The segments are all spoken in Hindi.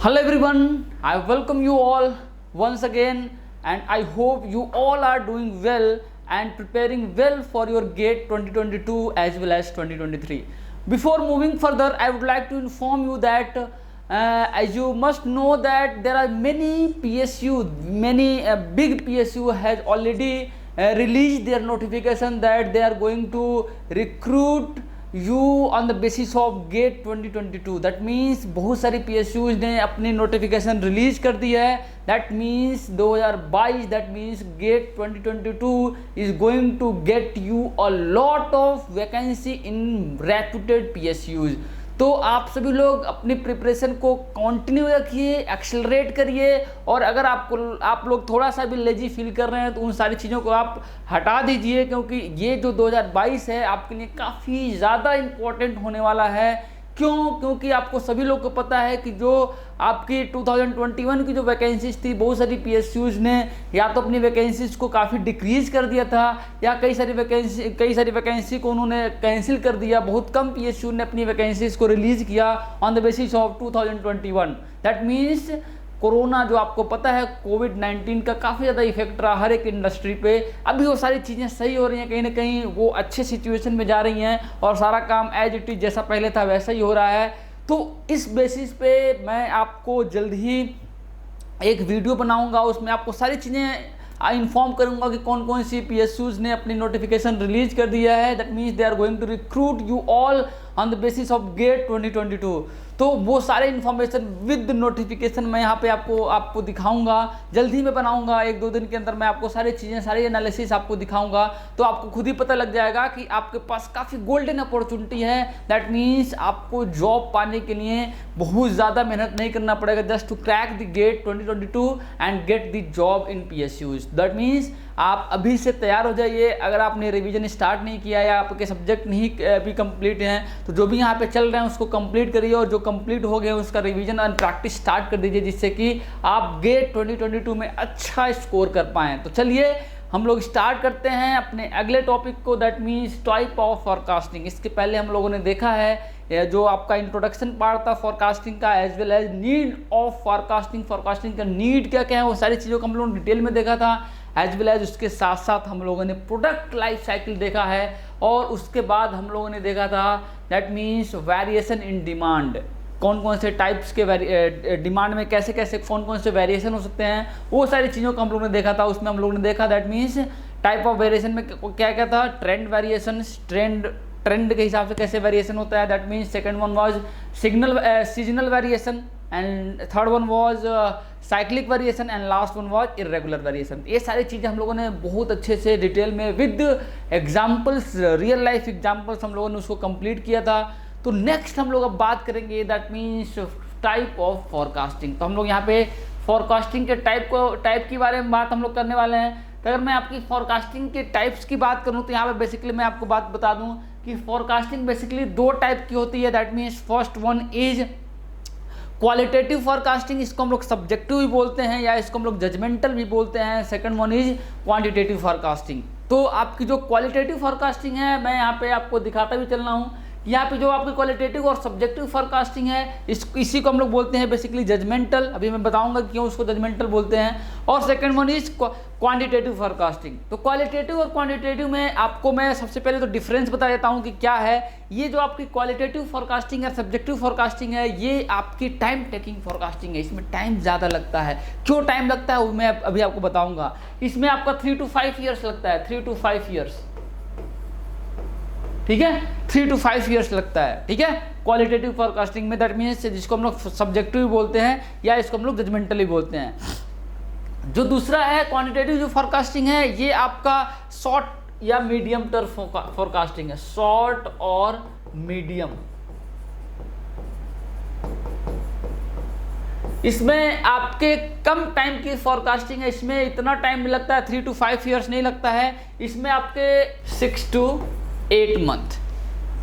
Hello everyone, I welcome you all once again and I hope you all are doing well and preparing well for your GATE 2022 as well as 2023. Before moving further, I would like to inform you that as you must know that there are many PSU, many big PSU has already released their notification that they are going to recruit you on the basis of GATE 2022. That means बहुत सारी PSUs ने अपनी नोटिफिकेशन रिलीज कर दी है. That means 2022, that means GATE 2022 is going to get you a lot of vacancy in reputed PSUs. तो आप सभी लोग अपनी प्रिपरेशन को कंटिन्यू रखिए, एक्सेलरेट करिए और अगर आप लोग थोड़ा सा भी लेजी फील कर रहे हैं तो उन सारी चीज़ों को आप हटा दीजिए, क्योंकि ये जो 2022 है आपके लिए काफ़ी ज़्यादा इम्पोर्टेंट होने वाला है. क्योंकि आपको सभी लोग को पता है कि जो आपकी 2021 की जो वैकेंसीज थी, बहुत सारी PSUs ने या तो अपनी वैकेंसीज को काफ़ी डिक्रीज कर दिया था या कई सारी वैकेंसी को उन्होंने कैंसिल कर दिया. बहुत कम PSU ने अपनी वैकेंसीज को रिलीज़ किया on the basis of 2021. That means corona जो आपको पता है कोविड-19 का काफ़ी ज़्यादा इफेक्ट रहा हर एक इंडस्ट्री पे. अभी वो सारी चीज़ें सही हो रही हैं, कहीं ना कहीं वो अच्छे सिचुएशन में जा रही हैं और सारा काम एज इट इज़ जैसा पहले था वैसा ही हो रहा है. तो इस बेसिस पे मैं आपको जल्द ही एक वीडियो बनाऊंगा, उसमें आपको सारी चीज़ें इन्फॉर्म करूंगा कि कौन कौन सी PSUs ने अपनी नोटिफिकेशन रिलीज कर दिया है. That means they are going to recruit you all on the basis of GATE 2022. तो वो सारे इन्फॉर्मेशन विद नोटिफिकेशन मैं यहाँ पे आपको दिखाऊंगा. जल्दी में बनाऊंगा, 1-2 दिन के अंदर मैं आपको सारी चीज़ें, सारी एनालिसिस आपको दिखाऊंगा. तो आपको खुद ही पता लग जाएगा कि आपके पास काफ़ी गोल्डन अपॉर्चुनिटी है. दैट मीन्स आपको जॉब पाने के लिए बहुत ज़्यादा मेहनत नहीं करना पड़ेगा, just to crack the GATE 2022 and get the job in PSUs. That means आप अभी से तैयार हो जाइए. अगर आपने रिवीजन स्टार्ट नहीं किया या आपके सब्जेक्ट नहीं भी कंप्लीट हैं तो जो भी यहाँ पे चल रहे हैं उसको कंप्लीट करिए और जो कंप्लीट हो गए उसका रिवीजन एंड प्रैक्टिस स्टार्ट कर दीजिए, जिससे कि आप गेट 2022 में अच्छा स्कोर कर पाएँ. तो चलिए हम लोग स्टार्ट करते हैं अपने अगले टॉपिक को. That means type of forecasting. इसके पहले हम लोगों ने देखा है जो आपका इंट्रोडक्शन पार्ट था फॉरकास्टिंग का, as well as need of forecasting. Forecasting का नीड क्या क्या है वो सारी चीज़ों को हम लोगों ने डिटेल में देखा था. एज वेल एज उसके साथ साथ हम लोगों ने प्रोडक्ट लाइफ साइकिल देखा है और उसके बाद हम लोगों ने देखा था that means variation in demand. कौन कौन से टाइप्स के डिमांड में कैसे कैसे कौन कौन से वेरिएशन हो सकते हैं, वो सारी चीज़ों को हम लोगों ने देखा था. उसमें हम लोगों ने देखा that means type of variation में क्या क्या था, ट्रेंड वेरिएशन, ट्रेंड के हिसाब से कैसे वेरिएशन होता है. That means second one was seasonal variation and third one was cyclic variation and last one was irregular variation. ये सारी चीज़ें हम लोगों ने बहुत अच्छे से डिटेल में with examples, real life examples हम लोगों ने उसको कंप्लीट किया था. तो नेक्स्ट हम लोग अब बात करेंगे that means type of forecasting. तो हम लोग यहाँ पे फॉरकास्टिंग के टाइप के बारे में बात हम लोग करने वाले हैं. तो अगर मैं आपकी फॉरकास्टिंग के टाइप्स की बात करूँ तो यहाँ पे बेसिकली मैं आपको बात बता दूँ कि फॉरकास्टिंग बेसिकली 2 टाइप की होती है. That means first one is qualitative forecasting. इसको हम लोग सब्जेक्टिव भी बोलते हैं या इसको हम लोग जजमेंटल भी बोलते हैं. Second one is quantitative forecasting. तो आपकी जो क्वालिटेटिव फॉरकास्टिंग है मैं यहाँ पे आपको दिखाता भी चल रहा हूँ. यहाँ पे जो आपकी क्वालिटेटिव और सब्जेक्टिव फॉरकास्टिंग है इसी को हम लोग बोलते हैं बेसिकली जजमेंटल. अभी मैं बताऊंगा क्यों उसको जजमेंटल बोलते हैं. और second one is quantitative forecasting. तो क्वालिटेटिव और क्वांटिटेटिव में आपको मैं सबसे पहले तो डिफरेंस बता देता हूँ कि क्या है. ये जो आपकी क्वालिटेटिव फॉरकास्टिंग है, सब्जेक्टिव फॉरकास्टिंग है, ये आपकी टाइम टेकिंग फॉरकास्टिंग है. इसमें टाइम ज़्यादा लगता है. क्यों टाइम लगता है वो मैं अभी आपको बताऊँगा. इसमें आपका 3 to 5 ईयर्स लगता है. 3 to 5 ईयर्स, ठीक है, 3 to 5 ईयर्स लगता है. ठीक है, क्वालिटेटिव फॉरकास्टिंग में. दैट मीन्स जिसको हम लोग सब्जेक्टिव बोलते हैं या इसको हम लोग जजमेंटली बोलते हैं. जो दूसरा है क्वांटिटेटिव जो फॉरकास्टिंग है, ये आपका शॉर्ट या मीडियम टर्म फॉरकास्टिंग है. शॉर्ट और मीडियम, इसमें आपके कम टाइम की फॉरकास्टिंग है. इसमें इतना टाइम लगता है, 3 to 5 ईयर्स नहीं लगता है. इसमें आपके 6 to 8 मंथ.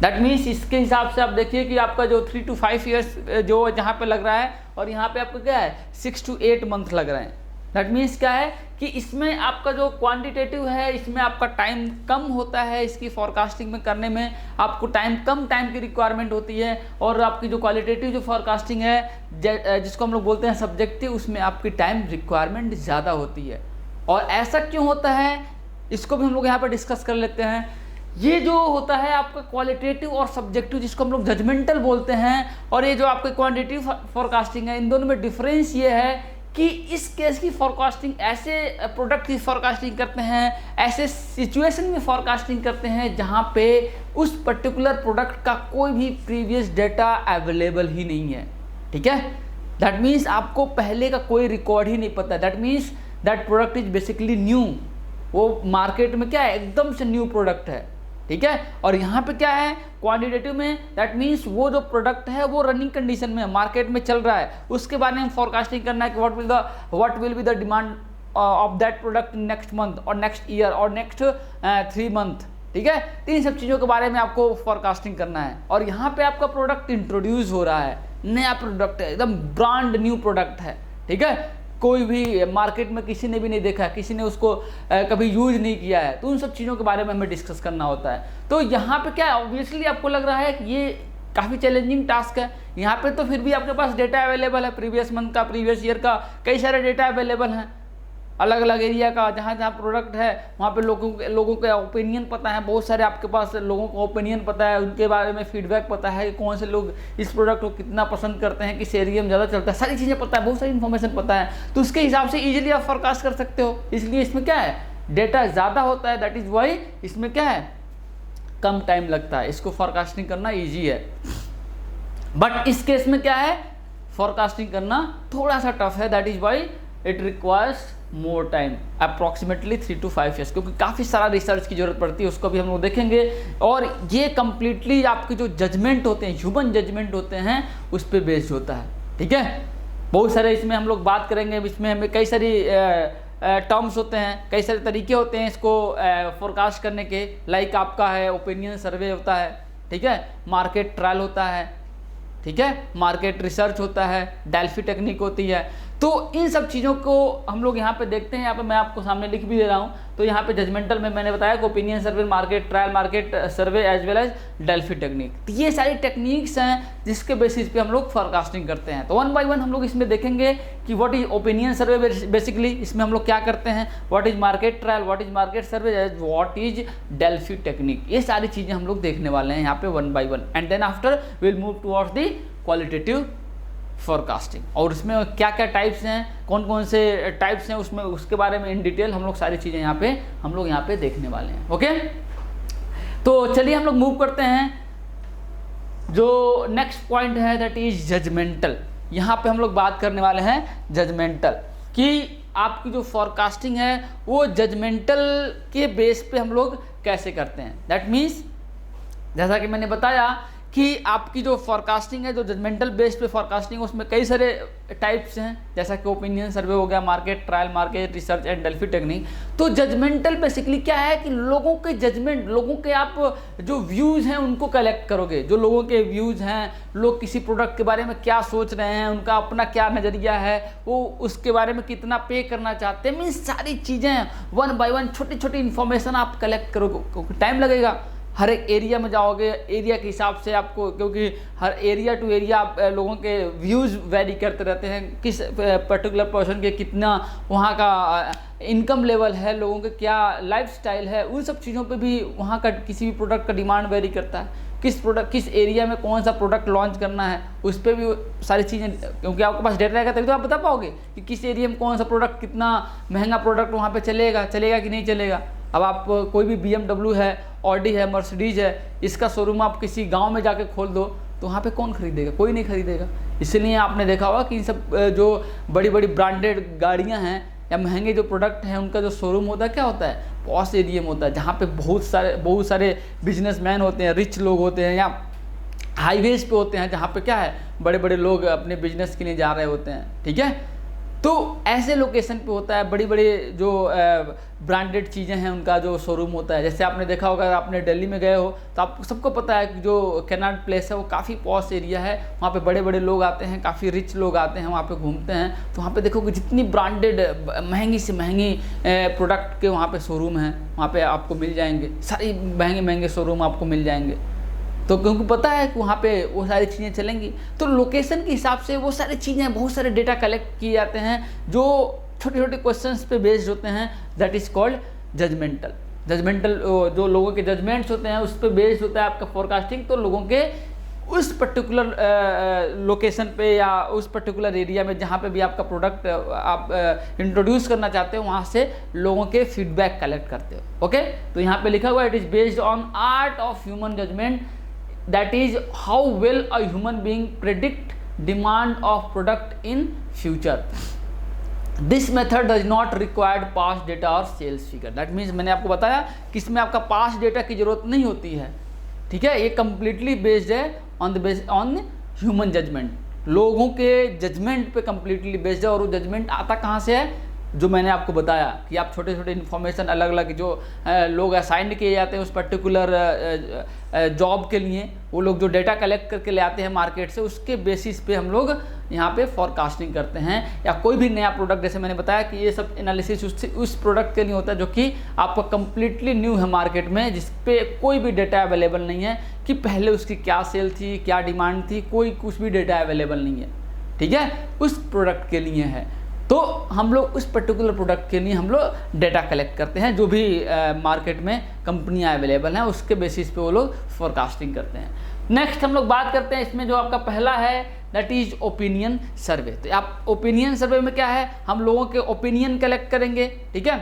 दैट मीन्स इसके हिसाब से आप देखिए कि आपका जो 3 to 5 ईयर्स जो जहाँ पे लग रहा है और यहाँ पे आपको क्या है 6 to 8 मंथ लग रहे हैं. दैट मीन्स क्या है कि इसमें आपका जो क्वांटिटेटिव है इसमें आपका टाइम कम होता है, इसकी फोरकास्टिंग में करने में आपको कम टाइम की रिक्वायरमेंट होती है, और आपकी जो क्वालिटेटिव जो फोरकास्टिंग है जिसको हम लोग बोलते हैं सब्जेक्टिव, उसमें आपकी टाइम रिक्वायरमेंट ज़्यादा होती है। और ऐसा क्यों होता है इसको भी हम लोग यहाँ पर डिस्कस कर लेते हैं। ये जो होता है आपका क्वालिटेटिव और सब्जेक्टिव, जिसको हम लोग जजमेंटल बोलते हैं, और ये जो आपके क्वांटिटेटिव फोरकास्टिंग है, इन दोनों में डिफरेंस ये है कि इस केस की फोरकास्टिंग ऐसे प्रोडक्ट की फोरकास्टिंग करते हैं, ऐसे सिचुएशन में फोरकास्टिंग करते हैं जहाँ पे उस पर्टिकुलर प्रोडक्ट का कोई भी प्रीवियस डेटा अवेलेबल ही नहीं है। ठीक है, दैट मीन्स आपको पहले का कोई रिकॉर्ड ही नहीं पता। That means that product is basically new, वो मार्केट में क्या है एकदम से न्यू प्रोडक्ट है। ठीक है, और यहाँ पे क्या है क्वांटिटेटिव में, दैट मीन्स वो जो प्रोडक्ट है वो रनिंग कंडीशन में मार्केट में चल रहा है, उसके बारे में फोरकास्टिंग करना है कि what will be the demand of that product next month और नेक्स्ट ईयर और नेक्स्ट 3 मंथ। ठीक है, इन सब चीज़ों के बारे में आपको फोरकास्टिंग करना है। और यहाँ पे आपका प्रोडक्ट इंट्रोड्यूस हो रहा है, नया प्रोडक्ट है, एकदम ब्रांड न्यू प्रोडक्ट है। ठीक है, कोई भी मार्केट में किसी ने भी नहीं देखा, किसी ने उसको कभी यूज नहीं किया है, तो उन सब चीज़ों के बारे में हमें डिस्कस करना होता है। तो यहाँ पे क्या है, ऑब्वियसली आपको लग रहा है कि ये काफ़ी चैलेंजिंग टास्क है। यहाँ पे तो फिर भी आपके पास डेटा अवेलेबल है, प्रीवियस मंथ का, प्रीवियस ईयर का, कई सारे डेटा अवेलेबल हैं, अलग अलग एरिया का, जहाँ जहाँ प्रोडक्ट है वहाँ पे लोगों के ओपिनियन पता है, बहुत सारे आपके पास लोगों को ओपिनियन पता है, उनके बारे में फीडबैक पता है कि कौन से लोग इस प्रोडक्ट को कितना पसंद करते हैं, किस एरिया में ज़्यादा चलता है, सारी चीज़ें पता है, बहुत सारी इन्फॉर्मेशन पता है। तो उसके हिसाब से ईजिली आप फोरकास्ट कर सकते हो। इसलिए इसमें क्या है, डेटा ज़्यादा होता है, दैट इज़ वाई इसमें क्या है कम टाइम लगता है, इसको फोरकास्टिंग करना ईजी है। बट इस केस में क्या है, फोरकास्टिंग करना थोड़ा सा टफ है, that is why it requires more time, approximately 3 to 5 years, क्योंकि काफ़ी सारा रिसर्च की जरूरत पड़ती है, उसको भी हम लोग देखेंगे। और ये कम्प्लीटली आपके जो जजमेंट होते हैं, ह्यूमन जजमेंट होते हैं, उस पर बेस्ड होता है। ठीक है, बहुत सारे इसमें हम लोग बात करेंगे, इसमें हमें कई सारी टर्म्स होते हैं, कई सारे तरीके होते हैं इसको फोरकास्ट करने के। लाइक आपका है ओपिनियन सर्वे होता है, ठीक है, मार्केट ट्रायल होता है, ठीक है, मार्केट रिसर्च होता है, डेल्फी टेक्निक होती है। तो इन सब चीज़ों को हम लोग यहाँ पे देखते हैं। यहाँ पे मैं आपको सामने लिख भी दे रहा हूँ। तो यहाँ पे जजमेंटल में मैंने बताया कि opinion survey, market trial, market survey as well as Delphi technique, तो ये सारी टेक्निक्स हैं जिसके बेसिस पे हम लोग फोरकास्टिंग करते हैं। तो 1 by 1 हम लोग इसमें देखेंगे कि what is opinion survey, basically इसमें हम लोग क्या करते हैं, what is market trial, what is market survey, what is Delphi technique, ये सारी चीज़ें हम लोग देखने वाले हैं यहाँ पे 1 by 1। And then after will move towards the qualitative forecasting. और उसमें क्या क्या टाइप्स हैं, कौन कौन से टाइप्स हैं उसमें, उसके बारे में इन डिटेल हम लोग सारी चीज़ें यहाँ पे देखने वाले हैं। ओके, तो चलिए हम लोग मूव करते हैं। जो नेक्स्ट पॉइंट है दैट इज जजमेंटल। यहाँ पे हम लोग बात करने वाले हैं जजमेंटल, कि आपकी जो फोरकास्टिंग है वो जजमेंटल के बेस पे हम लोग कैसे करते हैं। दैट मीन्स जैसा कि मैंने बताया कि आपकी जो फोरकास्टिंग है, जो जजमेंटल बेस्ड पे फोरकास्टिंग है, उसमें कई सारे टाइप्स हैं, जैसा कि ओपिनियन सर्वे हो गया, market trial, market research and Delphi technique. तो जजमेंटल बेसिकली क्या है कि लोगों के जजमेंट, लोगों के आप जो व्यूज़ हैं उनको कलेक्ट करोगे। जो लोगों के व्यूज़ हैं, लोग किसी प्रोडक्ट के बारे में क्या सोच रहे हैं, उनका अपना क्या नज़रिया है, वो उसके बारे में कितना पे करना चाहते हैं, मीन्स सारी चीज़ें 1 by 1 छोटी छोटी इन्फॉर्मेशन आप कलेक्ट करोगे। टाइम लगेगा, हर एक एरिया में जाओगे, एरिया के हिसाब से आपको, क्योंकि हर एरिया टू एरिया लोगों के व्यूज़ वेरी करते रहते हैं, किस पर्टिकुलर पर्सन के कितना वहाँ का इनकम लेवल है, लोगों के क्या लाइफस्टाइल है, उन सब चीज़ों पे भी वहाँ का किसी भी प्रोडक्ट का डिमांड वेरी करता है। किस एरिया में कौन सा प्रोडक्ट लॉन्च करना है, उस पर भी सारी चीज़ें, क्योंकि आपके पास डेटा रहेगा तभी तो आप बता पाओगे कि किस एरिया में कौन सा प्रोडक्ट, कितना महंगा प्रोडक्ट वहाँ पे चलेगा कि नहीं चलेगा। अब आप कोई भी BMW है, ऑडी है, मर्सिडीज है, इसका शोरूम आप किसी गांव में जाके खोल दो तो वहाँ पे कौन खरीदेगा, कोई नहीं खरीदेगा। इसलिए आपने देखा होगा कि इन सब जो बड़ी बड़ी ब्रांडेड गाड़ियाँ हैं या महंगे जो प्रोडक्ट हैं, उनका जो शोरूम होता है क्या होता है, पॉश एरिया में होता है, जहाँ पे बहुत सारे बिजनेसमैन होते हैं, रिच लोग होते हैं, या हाईवेज पे होते हैं जहाँ पे क्या है बड़े बड़े लोग अपने बिजनेस के लिए जा रहे होते हैं। ठीक है, तो ऐसे लोकेशन पे होता है, बड़ी बड़ी जो ब्रांडेड चीज़ें हैं उनका जो शोरूम होता है। जैसे आपने देखा होगा, आपने दिल्ली में गए हो तो आपको सबको पता है कि जो कैनाट प्लेस है वो काफ़ी पॉश एरिया है, वहाँ पे बड़े बड़े लोग आते हैं, काफ़ी रिच लोग आते हैं, वहाँ पे घूमते हैं। तो वहाँ पे देखोगे जितनी ब्रांडेड महंगी से महंगी प्रोडक्ट के वहाँ पे शोरूम हैं, वहाँ पे आपको मिल जाएंगे, सारी महंगे महंगे शोरूम आपको मिल जाएंगे। तो क्योंकि पता है कि वहाँ पे वो सारी चीज़ें चलेंगी, तो लोकेशन के हिसाब से वो सारी चीज़ें, बहुत सारे डेटा कलेक्ट किए जाते हैं जो छोटे छोटे क्वेश्चंस पे बेस्ड होते हैं। That is called judgemental. जो लोगों के जजमेंट्स होते हैं उस पर बेस्ड होता है आपका फोरकास्टिंग। तो लोगों के उस पर्टिकुलर लोकेशन पे या उस पर्टिकुलर एरिया में जहाँ पे भी आपका प्रोडक्ट आप इंट्रोड्यूस करना चाहते हो, वहाँ से लोगों के फीडबैक कलेक्ट करते हो। ओके, तो यहाँ पे लिखा हुआ it is based on art of human judgement, that is how well a human being predict demand of product in future. This method does not require past data or sales figure. That means मैंने आपको बताया कि इसमें आपका पास्ट डेटा की जरूरत नहीं होती है, ठीक है। ये कम्प्लीटली बेस्ड है ऑन ह्यूमन जजमेंट, लोगों के जजमेंट पे कम्प्लीटली बेस्ड है। और वो जजमेंट आता कहाँ से है, जो मैंने आपको बताया कि आप छोटे छोटे इन्फॉर्मेशन अलग अलग जो लोग असाइन किए जाते हैं उस पर्टिकुलर जॉब के लिए, वो लोग जो डेटा कलेक्ट करके ले आते हैं मार्केट से, उसके बेसिस पे हम लोग यहाँ पे फॉरकास्टिंग करते हैं। या कोई भी नया प्रोडक्ट, जैसे मैंने बताया कि ये सब एनालिसिस उस प्रोडक्ट के लिए होता है जो कि आपका कम्प्लीटली न्यू है मार्केट में, जिस पे कोई भी डेटा अवेलेबल नहीं है कि पहले उसकी क्या सेल थी, क्या डिमांड थी, कोई कुछ भी डेटा अवेलेबल नहीं है, ठीक है। उस प्रोडक्ट के लिए है, तो हम लोग उस पर्टिकुलर प्रोडक्ट के लिए हम लोग डेटा कलेक्ट करते हैं। जो भी मार्केट में कंपनियां अवेलेबल हैं उसके बेसिस पे वो लोग फोरकास्टिंग करते हैं। नेक्स्ट हम लोग बात करते हैं इसमें जो आपका पहला है दैट इज ओपिनियन सर्वे। तो आप ओपिनियन सर्वे में क्या है, हम लोगों के ओपिनियन कलेक्ट करेंगे, ठीक है।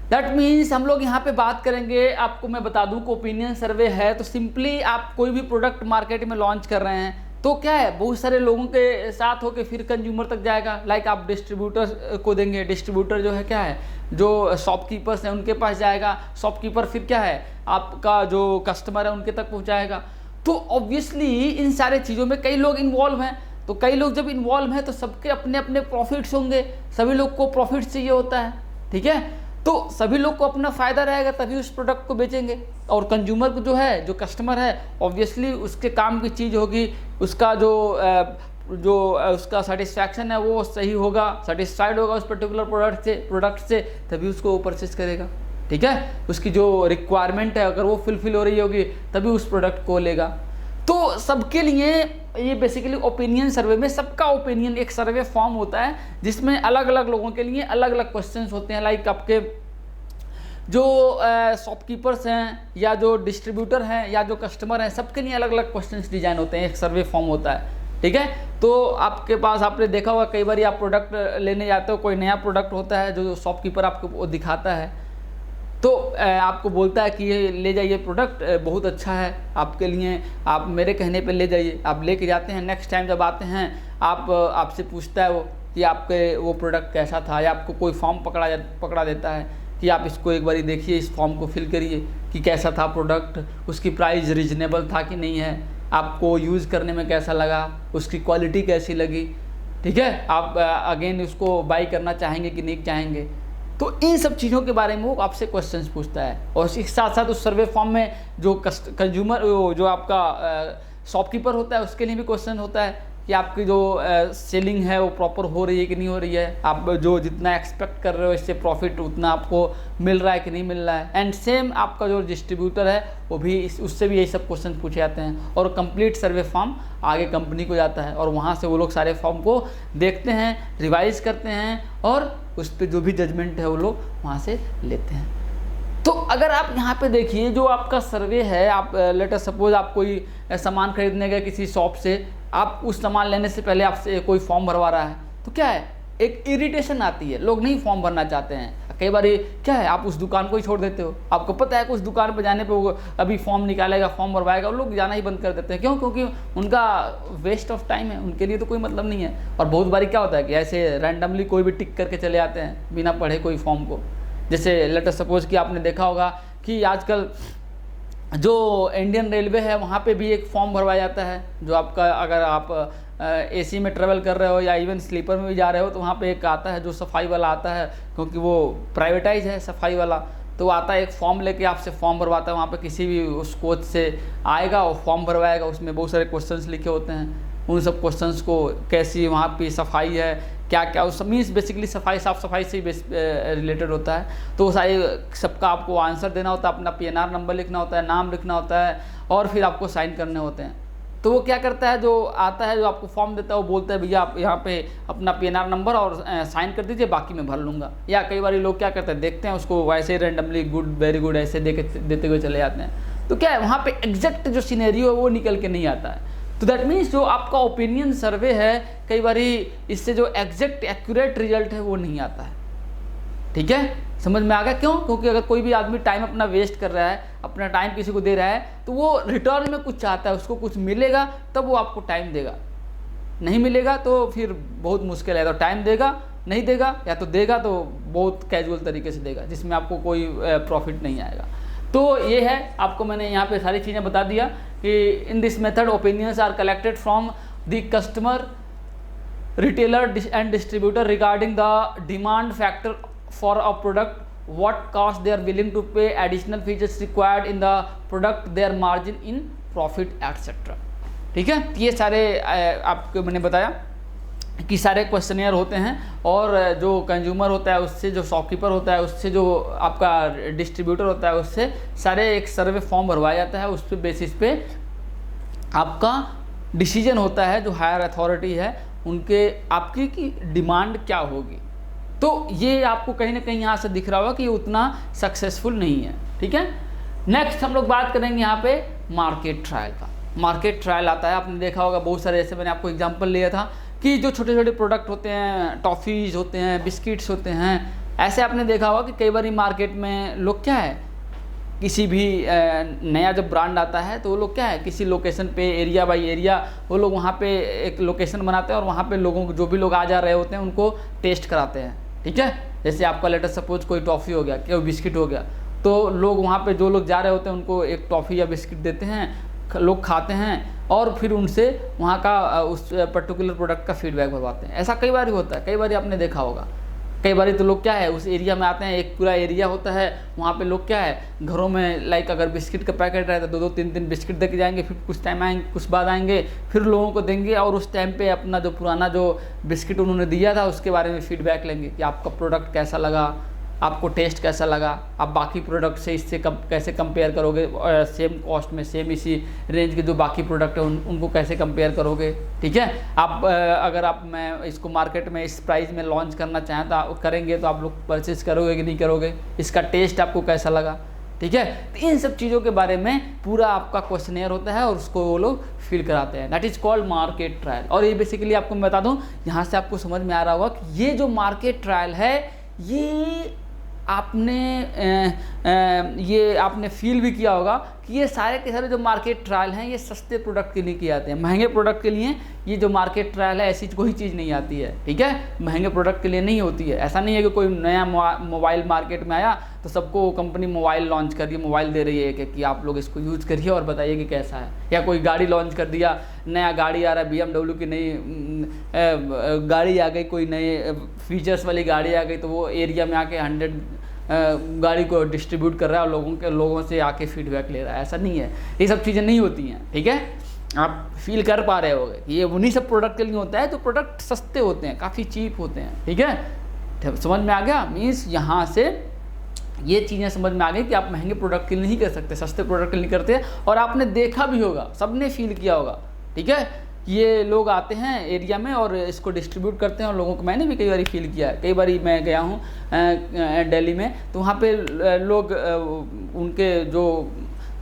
दैट मीन्स हम लोग यहाँ पे बात करेंगे, आपको मैं बता दूँ कि ओपिनियन सर्वे है तो सिंपली आप कोई भी प्रोडक्ट मार्केट में लॉन्च कर रहे हैं तो क्या है, बहुत सारे लोगों के साथ होके फिर कंज्यूमर तक जाएगा। लाइक आप डिस्ट्रीब्यूटर को देंगे, डिस्ट्रीब्यूटर जो है क्या है, जो शॉपकीपर्स हैं उनके पास जाएगा, शॉपकीपर फिर क्या है आपका जो कस्टमर है उनके तक पहुंचाएगा। तो ऑब्वियसली इन सारे चीज़ों में कई लोग इन्वॉल्व हैं, तो कई लोग जब इन्वॉल्व हैं तो सबके अपने अपने प्रॉफिट्स होंगे, सभी लोग को प्रॉफिट चाहिए होता है, ठीक है। तो सभी लोग को अपना फ़ायदा रहेगा तभी उस प्रोडक्ट को बेचेंगे। और कंज्यूमर को जो है, जो कस्टमर है, ऑब्वियसली उसके काम की चीज़ होगी, उसका जो उसका सेटिस्फैक्शन है वो सही होगा, सेटिस्फाइड होगा उस पर्टिकुलर प्रोडक्ट से तभी उसको वो परचेस करेगा, ठीक है। उसकी जो रिक्वायरमेंट है अगर वो फुलफिल हो रही होगी तभी उस प्रोडक्ट को लेगा। तो सबके लिए ये बेसिकली ओपिनियन सर्वे में सबका ओपिनियन एक सर्वे फॉर्म होता है जिसमें अलग अलग लोगों के लिए अलग अलग क्वेश्चंस होते हैं। लाइक आपके जो शॉपकीपर्स हैं या जो डिस्ट्रीब्यूटर हैं या जो कस्टमर हैं, सबके लिए अलग अलग क्वेश्चंस डिजाइन होते हैं, एक सर्वे फॉर्म होता है, ठीक है। तो आपके पास, आपने देखा होगा कई बार आप प्रोडक्ट लेने जाते हो, कोई नया प्रोडक्ट होता है जो शॉपकीपर आपको वो दिखाता है, तो आपको बोलता है कि ये ले जाइए प्रोडक्ट बहुत अच्छा है आपके लिए, आप मेरे कहने पे ले जाइए। आप लेके जाते हैं, नेक्स्ट टाइम जब आते हैं आपसे पूछता है वो कि आपके वो प्रोडक्ट कैसा था, या आपको कोई फॉर्म पकड़ा देता है कि आप इसको एक बारी देखिए, इस फॉर्म को फिल करिए कि कैसा था प्रोडक्ट, उसकी प्राइस रीजनेबल था कि नहीं है, आपको यूज़ करने में कैसा लगा, उसकी क्वालिटी कैसी लगी, ठीक है। आप अगेन उसको बाई करना चाहेंगे कि नहीं चाहेंगे। तो इन सब चीज़ों के बारे में वो आपसे क्वेश्चंस पूछता है। और इसके साथ साथ उस सर्वे फॉर्म में जो कंज्यूमर, जो आपका शॉपकीपर होता है उसके लिए भी क्वेश्चन होता है कि आपकी जो सेलिंग है वो प्रॉपर हो रही है कि नहीं हो रही है, आप जो जितना एक्सपेक्ट कर रहे हो इससे प्रॉफिट उतना आपको मिल रहा है कि नहीं मिल रहा है। एंड सेम आपका जो डिस्ट्रीब्यूटर है वो भी उससे भी यही सब क्वेश्चन पूछे जाते हैं। और कंप्लीट सर्वे फॉर्म आगे कंपनी को जाता है और वहाँ से वो लोग सारे फॉर्म को देखते हैं, रिवाइज करते हैं और उस पर जो भी जजमेंट है वो लोग वहाँ से लेते हैं। तो अगर आप यहाँ पे देखिए जो आपका सर्वे है, आप लेट अस सपोज आप कोई सामान खरीदने गए किसी शॉप से, आप उस सामान लेने से पहले आपसे कोई फॉर्म भरवा रहा है, तो क्या है, एक इरिटेशन आती है, लोग नहीं फॉर्म भरना चाहते हैं। कई बार क्या है, आप उस दुकान को ही छोड़ देते हो, आपको पता है कि उस दुकान पर जाने पे वो अभी फॉर्म निकालेगा, फॉर्म भरवाएगा, और लोग जाना ही बंद कर देते हैं। क्यों? क्योंकि उनका वेस्ट ऑफ टाइम है, उनके लिए तो कोई मतलब नहीं है। और बहुत बारी क्या होता है कि ऐसे रैंडमली कोई भी टिक करके चले आते हैं बिना पढ़े कोई फॉर्म को। जैसे लेट अस सपोज कि आपने देखा होगा कि आजकल जो इंडियन रेलवे है वहाँ पे भी एक फॉर्म भरवाया जाता है, जो आपका अगर आप एसी में ट्रेवल कर रहे हो या इवन स्लीपर में भी जा रहे हो, तो वहाँ पे एक आता है जो सफाई वाला आता है, क्योंकि वो प्राइवेटाइज है सफाई वाला, तो आता है एक फॉर्म लेके आपसे फॉर्म भरवाता है। वहाँ पे किसी भी उस कोच से आएगा और फॉर्म भरवाएगा, उसमें बहुत सारे क्वेश्चंस लिखे होते हैं। उन सब क्वेश्चंस को कैसी वहाँ पे सफाई है, क्या क्या उस मीन्स बेसिकली सफाई साफ़ सफाई से ही रिलेटेड होता है। तो सारे सबका आपको आंसर देना होता है, अपना PNR नंबर लिखना होता है, नाम लिखना होता है और फिर आपको साइन करने होते हैं। तो वो क्या करता है, जो आता है जो आपको फॉर्म देता है वो बोलता है भैया आप यहाँ पे अपना PNR नंबर और साइन कर दीजिए, बाकी मैं भर लूँगा। या कई बार लोग क्या करते हैं, देखते हैं उसको वैसे ही रैंडमली गुड वेरी गुड ऐसे देते हुए चले जाते हैं। तो क्या है वहाँ पे एग्जैक्ट जो सिनेरियो है वो निकल के नहीं आता है। तो दैट मीन्स जो आपका ओपिनियन सर्वे है कई बार इससे जो एग्जैक्ट एक्यूरेट रिजल्ट है वो नहीं आता है। ठीक है, समझ में आ गया क्यों? क्योंकि अगर कोई भी आदमी टाइम अपना वेस्ट कर रहा है, अपना टाइम किसी को दे रहा है, तो वो रिटर्न में कुछ चाहता है, उसको कुछ मिलेगा तब वो आपको टाइम देगा। नहीं मिलेगा तो फिर बहुत मुश्किल है। तो टाइम देगा, नहीं देगा, या तो देगा तो बहुत कैजुअल तरीके से देगा जिसमें आपको कोई प्रॉफिट नहीं आएगा। तो ये है, आपको मैंने यहाँ पे सारी चीज़ें बता दिया कि in this method opinions are collected from the customer, retailer and distributor regarding the demand factor for a product, what cost they are willing to pay, additional features required in the product, their margin in profit etc. ठीक है, ये सारे आपको मैंने बताया कि सारे क्वेश्चनियर होते हैं, और जो कंज्यूमर होता है उससे, जो शॉपकीपर होता है उससे, जो आपका डिस्ट्रीब्यूटर होता है उससे सारे एक सर्वे फॉर्म भरवाया जाता है। उस पे बेसिस पे आपका डिसीजन होता है, जो हायर अथॉरिटी है उनके आपकी की डिमांड क्या होगी। तो ये आपको कहीं ना कहीं यहाँ से दिख रहा होगा कि ये उतना सक्सेसफुल नहीं है। ठीक है, नेक्स्ट हम लोग बात करेंगे यहाँ पे मार्केट ट्रायल का। मार्केट ट्रायल आता है, आपने देखा होगा बहुत सारे, जैसे मैंने आपको एग्जांपल लिया था कि जो छोटे छोटे प्रोडक्ट होते हैं, टॉफ़ीज़ होते हैं, बिस्किट्स होते हैं, ऐसे आपने देखा होगा कि कई बार मार्केट में लोग क्या है, किसी भी नया जब ब्रांड आता है तो वो लोग क्या है, किसी लोकेशन पे एरिया बाय एरिया वो लोग वहाँ पे एक लोकेशन बनाते हैं और वहाँ पे लोगों को, जो भी लोग आ जा रहे होते हैं, उनको टेस्ट कराते हैं। ठीक है, जैसे आपका लेटेस्ट सपोज कोई टॉफ़ी हो गया, कोई बिस्किट हो गया, तो लोग वहाँ पे जो लोग जा रहे होते हैं उनको एक टॉफ़ी या बिस्किट देते हैं, लोग खाते हैं और फिर उनसे वहाँ का उस पर्टिकुलर प्रोडक्ट का फीडबैक भरवाते हैं। ऐसा कई बार होता है, कई बार आपने देखा होगा। कई बार तो लोग क्या है, उस एरिया में आते हैं, एक पूरा एरिया होता है, वहाँ पे लोग क्या है, घरों में लाइक अगर बिस्किट का पैकेट रहता है, 2-2 3-3 बिस्किट दे के जाएंगे, फिर कुछ टाइम आएंगे, कुछ बाद आएंगे, फिर लोगों को देंगे और उस टाइम पे अपना जो पुराना जो बिस्किट उन्होंने दिया था उसके बारे में फीडबैक लेंगे कि आपका प्रोडक्ट कैसा लगा, आपको टेस्ट कैसा लगा, आप बाकी प्रोडक्ट से इससे कैसे कंपेयर करोगे, सेम कॉस्ट में, सेम इसी रेंज के जो बाकी प्रोडक्ट है उनको कैसे कंपेयर करोगे। ठीक है, आप अगर आप मैं इसको मार्केट में इस प्राइस में लॉन्च करना चाहें तो करेंगे, तो आप लोग परचेज करोगे कि नहीं करोगे, इसका टेस्ट आपको कैसा लगा। ठीक है, तो इन सब चीज़ों के बारे में पूरा आपका क्वेश्चनेयर होता है और उसको वो लोग फिल कराते हैं। That is called market trial. और ये बेसिकली आपको मैं बता दूँ, यहाँ से आपको समझ में आ रहा होगा कि ये जो मार्केट ट्रायल है ये आपने फील भी किया होगा कि ये सारे के सारे जो मार्केट ट्रायल हैं ये सस्ते प्रोडक्ट के लिए किए जाते हैं। महंगे प्रोडक्ट के लिए ये जो मार्केट ट्रायल है ऐसी कोई चीज़ नहीं आती है। ठीक है, महंगे प्रोडक्ट के लिए नहीं होती है। ऐसा नहीं है कि कोई नया मोबाइल मार्केट में आया तो सबको कंपनी मोबाइल लॉन्च कर रही है, मोबाइल दे रही है कि आप लोग इसको यूज़ करिए और बताइए कि कैसा है। या कोई गाड़ी लॉन्च कर दिया, नया गाड़ी आ रहा है, BMW की नई गाड़ी आ गई, कोई नए फीचर्स वाली गाड़ी आ गई, तो वो एरिया में आके 100 गाड़ी को डिस्ट्रीब्यूट कर रहा है और लोगों से आके फीडबैक ले रहा है। ऐसा नहीं है, ये सब चीज़ें नहीं होती हैं। ठीक है, आप फील कर पा रहे होगे कि ये उन्हीं सब प्रोडक्ट के लिए होता है, तो प्रोडक्ट सस्ते होते हैं, काफ़ी चीप होते हैं। ठीक है, समझ में आ गया। मीन्स यहाँ से ये चीज़ें समझ में आ गई कि आप महंगे प्रोडक्ट के लिए नहीं कर सकते, सस्ते प्रोडक्ट के लिए करते हैं। और आपने देखा भी होगा, सबने फील किया होगा। ठीक है, ये लोग आते हैं एरिया में और इसको डिस्ट्रीब्यूट करते हैं और लोगों को, मैंने भी कई बार फील किया है। कई बार मैं गया हूँ दिल्ली में, तो वहाँ पे लोग उनके जो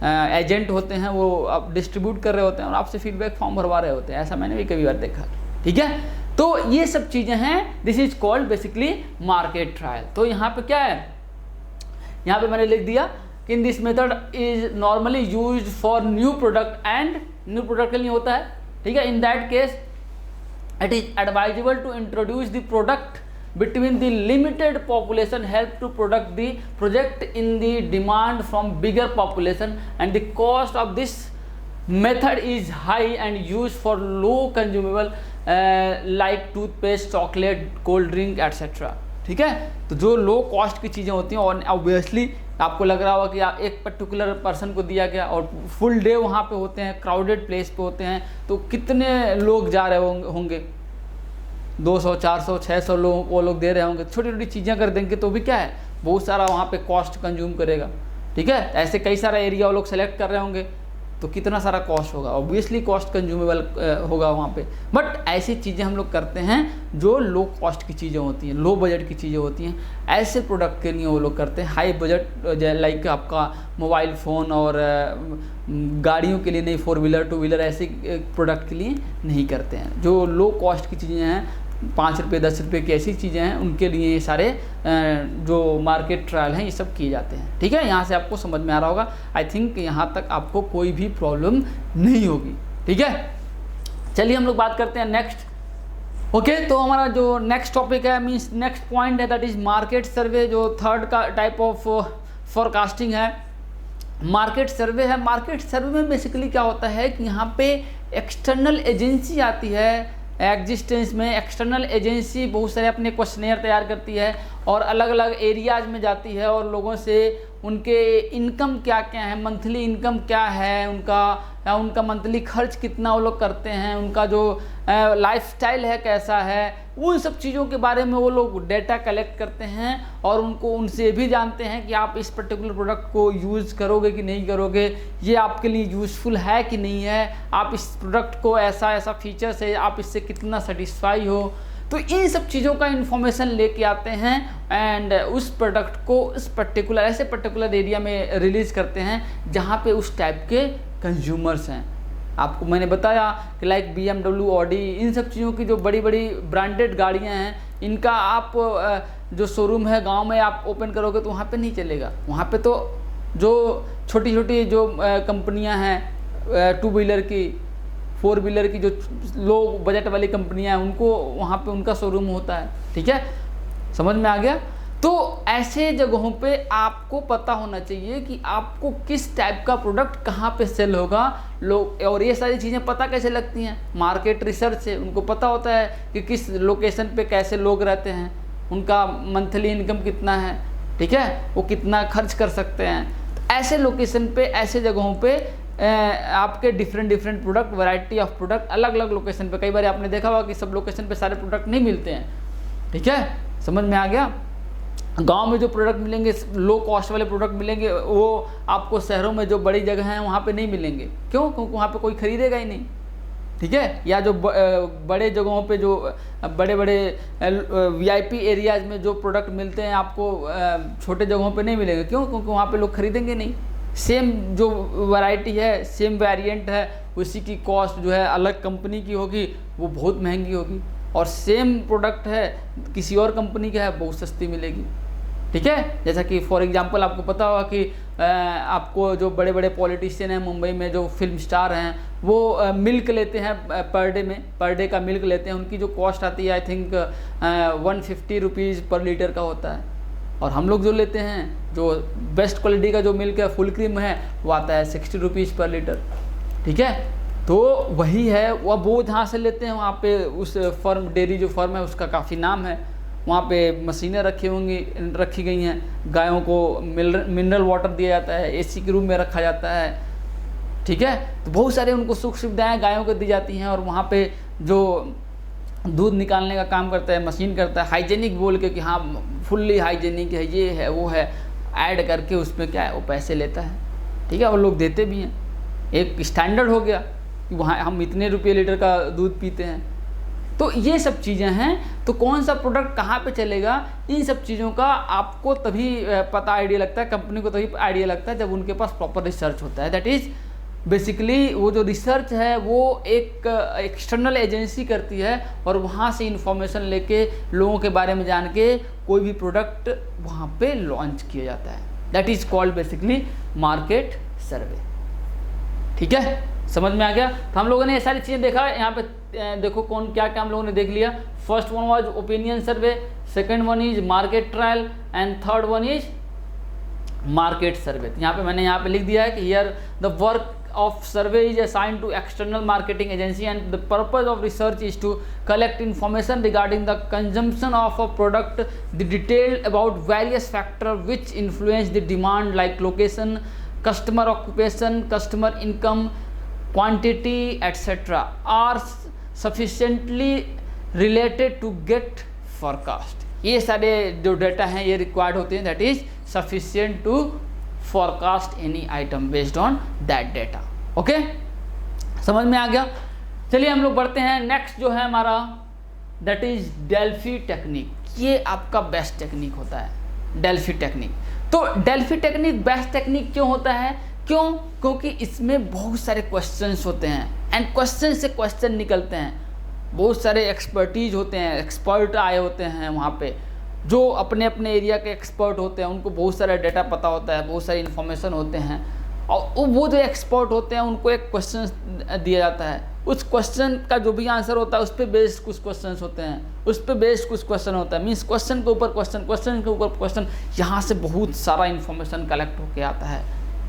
एजेंट होते हैं वो अब डिस्ट्रीब्यूट कर रहे होते हैं और आपसे फीडबैक फॉर्म भरवा रहे होते हैं। ऐसा मैंने भी कई बार देखा। ठीक है, तो ये सब चीज़ें हैं, this is called basically market trial. तो यहाँ पे क्या है, यहाँ पे मैंने लिख दिया कि in this method is normally used for new product and new product के लिए होता है। ठीक है, in that case it is advisable to introduce the product between the limited population, help to project in the demand from bigger population, and the cost of this method is high and use for low consumable like toothpaste, chocolate, cold drink etcetera. ठीक है, तो जो लो कॉस्ट की चीज़ें होती हैं और ऑब्वियसली आपको लग रहा होगा कि आप एक पर्टिकुलर पर्सन को दिया गया और फुल डे वहाँ पे होते हैं, क्राउडेड प्लेस पे होते हैं, तो कितने लोग जा रहे होंगे 200, 400, 600 लोग वो लोग दे रहे होंगे। छोटी छोटी चीज़ें कर देंगे तो भी क्या है, बहुत सारा वहाँ पे कॉस्ट कंज्यूम करेगा। ठीक है, ऐसे कई सारा एरिया वो लोग सेलेक्ट कर रहे होंगे तो कितना सारा कॉस्ट होगा, ऑब्वियसली कॉस्ट कंज्यूमेबल होगा वहाँ पे। बट ऐसी चीज़ें हम लोग करते हैं जो लो कॉस्ट की चीज़ें होती हैं, लो बजट की चीज़ें होती हैं, ऐसे प्रोडक्ट के लिए वो लोग करते हैं। हाई बजट लाइक आपका मोबाइल फ़ोन और गाड़ियों के लिए नहीं, 4 व्हीलर 2 व्हीलर ऐसे प्रोडक्ट के लिए नहीं करते हैं। जो लो कॉस्ट की चीज़ें हैं, 5 रुपये 10 रुपये की ऐसी चीज़ें हैं, उनके लिए ये सारे जो मार्केट ट्रायल हैं ये सब किए जाते हैं। ठीक है, यहाँ से आपको समझ में आ रहा होगा। आई थिंक यहाँ तक आपको कोई भी प्रॉब्लम नहीं होगी। ठीक है, चलिए हम लोग बात करते हैं नेक्स्ट। ओके, तो हमारा जो नेक्स्ट टॉपिक है, मीन्स नेक्स्ट पॉइंट है, दैट इज़ मार्केट सर्वे। जो थर्ड का टाइप ऑफ फोरकास्टिंग है, मार्केट सर्वे है। मार्केट सर्वे में बेसिकली क्या होता है कि यहाँ पे एक्सटर्नल एजेंसी आती है एग्जिस्टेंस में। एक्सटर्नल एजेंसी बहुत सारे अपने क्वेश्चनेयर तैयार करती है और अलग अलग एरियाज में जाती है और लोगों से उनके इनकम क्या क्या है, मंथली इनकम क्या है उनका मंथली खर्च कितना वो लोग करते हैं, उनका जो लाइफस्टाइल है कैसा है, उन सब चीज़ों के बारे में वो लोग डेटा कलेक्ट करते हैं और उनसे भी जानते हैं कि आप इस पर्टिकुलर प्रोडक्ट को यूज़ करोगे कि नहीं करोगे, ये आपके लिए यूज़फुल है कि नहीं है, आप इस प्रोडक्ट को ऐसा फीचर्स है, आप इससे कितना सेटिस्फाई हो। तो इन सब चीज़ों का इन्फॉर्मेशन लेके आते हैं एंड उस प्रोडक्ट को इस पर्टिकुलर एरिया में रिलीज़ करते हैं जहाँ पे उस टाइप के कंज्यूमर्स हैं। आपको मैंने बताया कि लाइक BMW, ऑडी, इन सब चीज़ों की जो बड़ी बड़ी ब्रांडेड गाड़ियाँ हैं, इनका आप जो शोरूम है गांव में आप ओपन करोगे तो वहाँ पे नहीं चलेगा। वहाँ पे तो जो छोटी छोटी जो कंपनियाँ हैं 2 व्हीलर की, 4 व्हीलर की, जो लो बजट वाली कंपनियां हैं, उनको वहाँ पे उनका शोरूम होता है। ठीक है, समझ में आ गया। तो ऐसे जगहों पे आपको पता होना चाहिए कि आपको किस टाइप का प्रोडक्ट कहाँ पे सेल होगा। लोग, और ये सारी चीज़ें पता कैसे लगती हैं, मार्केट रिसर्च से। उनको पता होता है कि किस लोकेशन पे कैसे लोग रहते हैं, उनका मंथली इनकम कितना है, ठीक है, वो कितना खर्च कर सकते हैं। ऐसे लोकेशन पे, ऐसे जगहों पे आपके different product, variety of product अलग अलग लोकेशन पे, कई बार आपने देखा होगा कि सब लोकेशन पे सारे प्रोडक्ट नहीं मिलते हैं। ठीक है, समझ में आ गया। गांव में जो प्रोडक्ट मिलेंगे, लो कॉस्ट वाले प्रोडक्ट मिलेंगे, वो आपको शहरों में जो बड़ी जगह हैं वहाँ पे नहीं मिलेंगे। क्यों? क्योंकि वहाँ पे कोई खरीदेगा ही नहीं। ठीक है, या जो बड़े जगहों पे जो बड़े VIP एरियाज में जो प्रोडक्ट मिलते हैं आपको छोटे जगहों पे नहीं मिलेंगे। क्यों? क्योंकि वहाँ पे लोग खरीदेंगे नहीं। सेम जो वैरायटी है, सेम वेरिएंट है, उसी की कॉस्ट जो है अलग कंपनी की होगी, वो बहुत महंगी होगी, और सेम प्रोडक्ट है किसी और कंपनी का है, बहुत सस्ती मिलेगी। ठीक है, जैसा कि फॉर एग्जांपल आपको पता होगा कि आपको जो बड़े बड़े पॉलिटिशियन हैं मुंबई में, जो फिल्म स्टार हैं, वो मिल्क लेते हैं पर डे का मिल्क लेते हैं। उनकी जो कॉस्ट आती है आई थिंक 150 रुपीज़ पर लीटर का होता है, और हम लोग जो लेते हैं जो बेस्ट क्वालिटी का जो मिल्क है, फुल क्रीम है, वो आता है 60 रुपीज़ पर लीटर। ठीक है, तो वही है, वो जहाँ से लेते हैं वहाँ पे उस फर्म, डेयरी जो फर्म है उसका काफ़ी नाम है, वहाँ पे मशीनें रखी गई हैं, गायों को मिनरल वाटर दिया जाता है, AC के रूम में रखा जाता है। ठीक है, तो बहुत सारे उनको सुख सुविधाएँ गायों को दी जाती हैं, और वहाँ पे जो दूध निकालने का काम करता है मशीन करता है, हाइजेनिक बोल के कि हाँ फुल्ली हाइजेनिक है, ये है वो है, ऐड करके उसमें क्या है वो पैसे लेता है। ठीक है, और लोग देते भी हैं। एक स्टैंडर्ड हो गया कि वहाँ हम इतने रुपये लीटर का दूध पीते हैं। तो ये सब चीज़ें हैं। तो कौन सा प्रोडक्ट कहाँ पे चलेगा, इन सब चीज़ों का आपको तभी पता आइडिया लगता है, कंपनी को तभी आइडिया लगता है जब उनके पास प्रॉपर रिसर्च होता है। दैट इज़ बेसिकली वो जो रिसर्च है वो एक एक्सटर्नल एजेंसी करती है, और वहाँ से इंफॉर्मेशन लेके लोगों के बारे में जान के कोई भी प्रोडक्ट वहाँ पे लॉन्च किया जाता है। That is called basically market सर्वे। ठीक है, समझ में आ गया। तो हम लोगों ने ये सारी चीज़ें देखा। यहाँ पे देखो कौन क्या क्या हम लोगों ने देख लिया। First one was opinion survey, second one is market trial, and third one is market सर्वे। यहाँ पे मैंने यहाँ पे लिख दिया है कि here the work of survey is assigned to external marketing agency, and the purpose of research is to collect information regarding the consumption of a product, the detail about various factors which influence the demand like location, customer occupation, customer income, quantity, etc. are sufficiently related to get forecast. ये सारे जो डेटा हैं ये रिक्वायर्ड होते हैं, that is sufficient to forecast any item based on that data. Okay, समझ में आ गया। चलिए हम लोग बढ़ते हैं। नेक्स्ट जो है हमारा दैट इज डेल्फी टेक्निक। ये आपका बेस्ट टेक्निक होता है, डेल्फी टेक्निक। तो डेल्फी टेक्निक बेस्ट टेक्निक क्यों होता है? क्योंकि इसमें बहुत सारे क्वेश्चंस होते हैं एंड क्वेश्चन से क्वेश्चन निकलते हैं। बहुत सारे एक्सपर्टीज होते हैं, एक्सपर्ट आए होते हैं वहाँ पे जो अपने अपने एरिया के एक्सपर्ट होते हैं, उनको बहुत सारा डेटा पता होता है, बहुत सारी इन्फॉर्मेशन होते हैं, और वो जो एक्सपर्ट होते हैं उनको एक क्वेश्चन दिया जाता है। उस क्वेश्चन का जो भी आंसर होता है उस पर बेस्ड कुछ क्वेश्चन होते हैं, उस पर बेस्ड कुछ क्वेश्चन होता है, मीन्स क्वेश्चन के ऊपर क्वेश्चन, क्वेश्चन के ऊपर क्वेश्चन, यहाँ से बहुत सारा इन्फॉर्मेशन कलेक्ट होके आता है,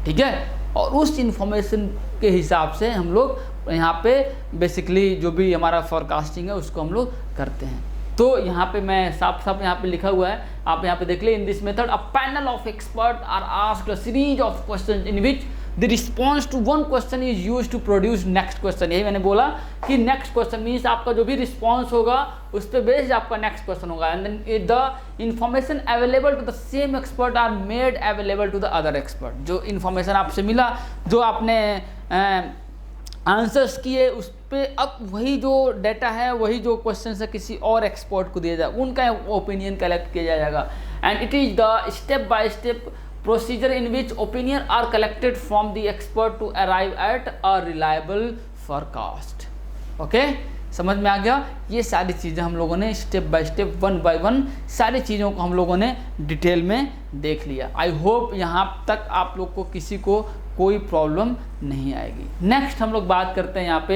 ठीक है। और उस इन्फॉर्मेशन के हिसाब से हम लोग यहाँ पे बेसिकली जो भी हमारा फोरकास्टिंग है उसको हम लोग करते हैं। तो यहाँ पे मैं साफ साफ यहाँ पे लिखा हुआ है, आप यहाँ पे देख ले, in this method a panel of expert are asked a series of questions in which the response to one question is used to produce next question. यही मैंने बोला कि नेक्स्ट क्वेश्चन मीन्स आपका जो भी रिस्पॉन्स होगा उस पर बेस्ड आपका नेक्स्ट क्वेश्चन होगा, and then the information available to the same expert are made available to the other expert. जो इन्फॉर्मेशन आपसे मिला, जो आपने आंसर्स किए, उस पे अब वही जो डाटा है, वही जो क्वेश्चन है किसी और एक्सपर्ट को दिया जाए, उनका ओपिनियन कलेक्ट किया जाएगा। And it is the step by step procedure in which opinion are collected from the expert to arrive at a reliable forecast. Okay, समझ में आ गया। ये सारी चीज़ें हम लोगों ने step by step, one by one सारी चीज़ों को हम लोगों ने डिटेल में देख लिया। आई होप यहाँ तक आप लोग को किसी को कोई प्रॉब्लम नहीं आएगी। नेक्स्ट हम लोग बात करते हैं यहाँ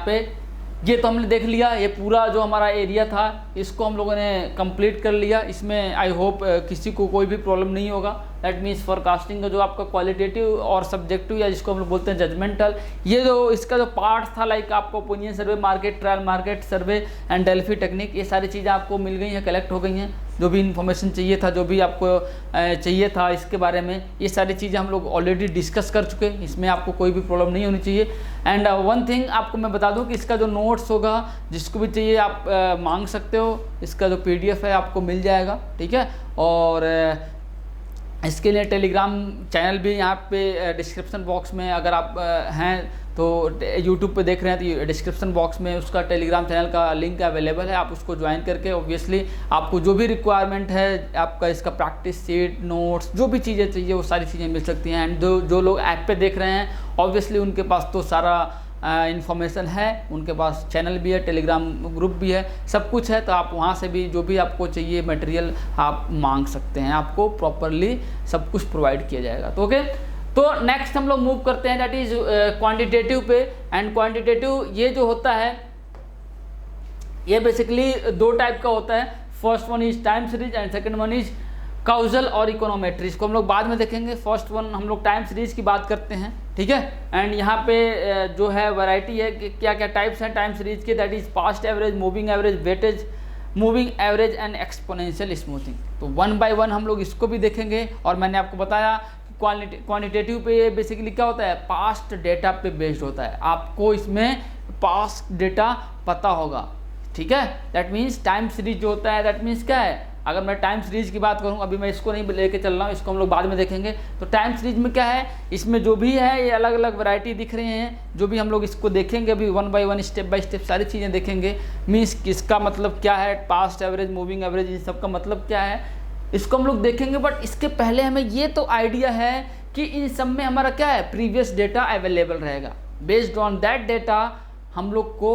पे, ये तो हमने देख लिया, ये पूरा जो हमारा एरिया था इसको हम लोगों ने कंप्लीट कर लिया। इसमें आई होप किसी को कोई भी प्रॉब्लम नहीं होगा। दैट मीन्स फोरकास्टिंग का जो आपका क्वालिटेटिव और सब्जेक्टिव, या जिसको हम लोग बोलते हैं जजमेंटल, ये जो इसका जो पार्ट था लाइक आपको opinion survey, market trial, market survey and Delphi technique, ये सारी चीज़ें आपको मिल गई हैं, कलेक्ट हो गई हैं। जो भी इन्फॉर्मेशन चाहिए था, जो भी आपको चाहिए था इसके बारे में, ये सारी चीज़ें हम लोग ऑलरेडी डिस्कस कर चुके हैं। इसमें आपको कोई भी प्रॉब्लम नहीं होनी चाहिए। एंड वन थिंग आपको मैं बता दूं कि इसका जो नोट्स होगा, जिसको भी चाहिए आप मांग सकते हो, इसका जो PDF है आपको मिल जाएगा, ठीक है। और इसके लिए टेलीग्राम चैनल भी यहाँ पे डिस्क्रिप्शन बॉक्स में, अगर आप हैं तो यूट्यूब पे देख रहे हैं तो डिस्क्रिप्शन बॉक्स में उसका टेलीग्राम चैनल का लिंक अवेलेबल है। आप उसको ज्वाइन करके ऑब्वियसली आपको जो भी रिक्वायरमेंट है, आपका इसका प्रैक्टिस शीट, नोट्स, जो भी चीज़ें चाहिए वो सारी चीज़ें मिल सकती हैं। एंड जो लोग ऐप पे देख रहे हैं ऑब्वियसली उनके पास तो सारा इन्फॉर्मेशन है, उनके पास चैनल भी है, टेलीग्राम ग्रुप भी है, सब कुछ है। तो आप वहाँ से भी जो भी आपको चाहिए मटेरियल आप मांग सकते हैं, आपको प्रॉपरली सब कुछ प्रोवाइड किया जाएगा। तो ओके, तो नेक्स्ट हम लोग मूव करते हैं दैट इज क्वांटिटेटिव पे। एंड क्वांटिटेटिव ये जो होता है ये बेसिकली दो टाइप का होता है। First one is time series and second one is causal और इकोनोमेट्री। इसको हम लोग बाद में देखेंगे। फर्स्ट वन हम लोग टाइम सीरीज की बात करते हैं, ठीक है। एंड यहाँ पे जो है वैरायटी है कि क्या क्या टाइप्स हैं टाइम सीरीज के, that is fast average, moving average, weightage, moving average and exponential smoothing. तो वन बाय वन हम लोग इसको भी देखेंगे। और मैंने आपको बताया क्वांटिटेटिव पे ये बेसिकली क्या होता है, पास्ट डेटा पे बेस्ड होता है। आपको इसमें पास्ट डेटा पता होगा, ठीक है। दैट मीन्स टाइम सीरीज जो होता है दैट मीन्स क्या है, अगर मैं टाइम सीरीज की बात करूं, अभी मैं इसको नहीं लेके चल रहा हूँ, इसको हम लोग बाद में देखेंगे। तो टाइम सीरीज में क्या है, इसमें जो भी है ये अलग अलग वैरायटी दिख रहे हैं, जो भी हम लोग इसको देखेंगे अभी one by one, step by step सारी चीज़ें देखेंगे। मीन्स किसका मतलब क्या है, पास्ट एवरेज, मूविंग एवरेज, इन सब का मतलब क्या है, इसको हम लोग देखेंगे। बट इसके पहले हमें ये तो आइडिया है कि इन सब में हमारा क्या है, प्रीवियस डेटा अवेलेबल रहेगा। बेस्ड ऑन दैट डेटा हम लोग को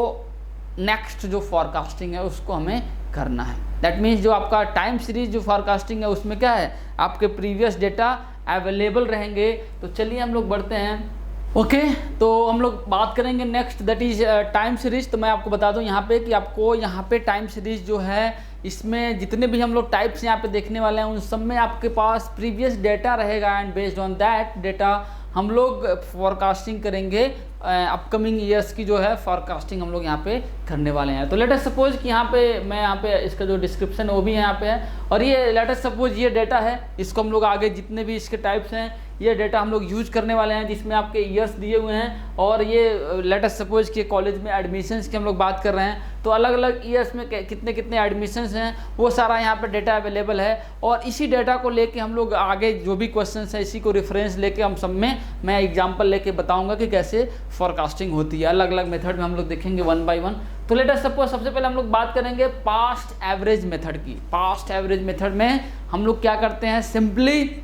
नेक्स्ट जो फॉरकास्टिंग है उसको हमें करना है। दैट मीन्स जो आपका टाइम सीरीज जो फॉरकास्टिंग है उसमें क्या है, आपके प्रीवियस डेटा अवेलेबल रहेंगे। तो चलिए हम लोग बढ़ते हैं ओके तो हम लोग बात करेंगे next, that is time series. तो मैं आपको बता दूं यहाँ पे कि आपको यहाँ पे टाइम सीरीज जो है, इसमें जितने भी हम लोग टाइप्स यहाँ पे देखने वाले हैं उन सब में आपके पास प्रीवियस डेटा रहेगा, and based on that data हम लोग फॉरकास्टिंग करेंगे। अपकमिंग ईयर्स की जो है फॉरकास्टिंग हम लोग यहाँ पे करने वाले हैं। तो लेट अस सपोज कि यहाँ पे मैं यहाँ पे इसका जो डिस्क्रिप्शन है वो भी यहाँ पे है, और ये लेट अस सपोज ये डेटा है, इसको हम लोग आगे जितने भी इसके टाइप्स हैं ये डेटा हम लोग यूज करने वाले हैं, जिसमें आपके ईयर्स दिए हुए हैं। और ये लेट अस सपोज कि कॉलेज में एडमिशन्स की हम लोग बात कर रहे हैं, तो अलग अलग ईयर्स में कितने कितने एडमिशन्स हैं वो सारा यहाँ पे डेटा अवेलेबल है। और इसी डेटा को लेके हम लोग आगे जो भी क्वेश्चंस है इसी को रेफरेंस लेके हम सब में मैं एग्जांपल लेके बताऊंगा कि कैसे फॉरकास्टिंग होती है। अलग अलग मेथड में हम लोग देखेंगे वन बाय वन। तो लेट अस सपोज सबसे पहले हम लोग बात करेंगे पास्ट एवरेज मेथड की। पास्ट एवरेज मेथड में हम लोग क्या करते हैं, सिंपली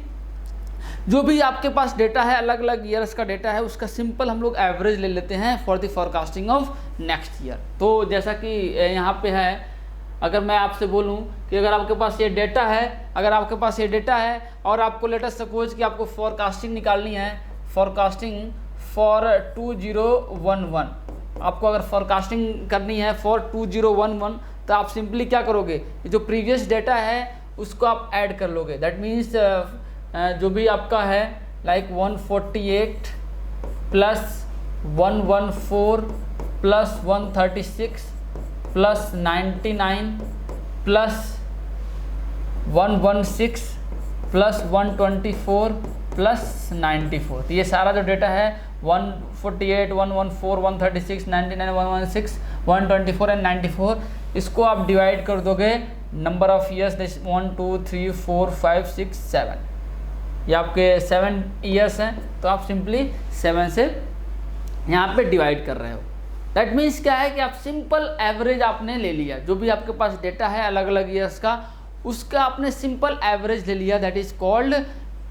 जो भी आपके पास डेटा है, अलग अलग ईयर्स का डेटा है, उसका सिंपल हम लोग एवरेज ले लेते हैं for the forecasting of next year. तो जैसा कि यहाँ पे है, अगर मैं आपसे बोलूँ कि अगर आपके पास ये डेटा है, अगर आपके पास ये डेटा है और आपको लेट अस सपोज कि आपको फॉरकास्टिंग निकालनी है, फॉरकास्टिंग फॉर 2011, आपको अगर फॉरकास्टिंग करनी है फॉर 2011, तो आप सिंपली क्या करोगे, जो प्रीवियस डेटा है उसको आप ऐड कर लोगे। दैट मीन्स जो भी आपका है like 148 plus 114 plus 136 plus 99 plus 116 plus 124 plus 94। तो ये सारा जो डेटा है 148, 114, 136, 99, 116, 124 एंड 94, इसको आप डिवाइड कर दोगे नंबर ऑफ ईयर्स, 1 2 3 4 5 6 7, ये आपके 7 ईयर्स हैं, तो आप सिंपली 7 से यहाँ पे डिवाइड कर रहे हो। दैट मीन्स क्या है कि आप सिंपल एवरेज आपने ले लिया, जो भी आपके पास डेटा है अलग अलग ईयर्स का, उसका आपने सिंपल एवरेज ले लिया। That is called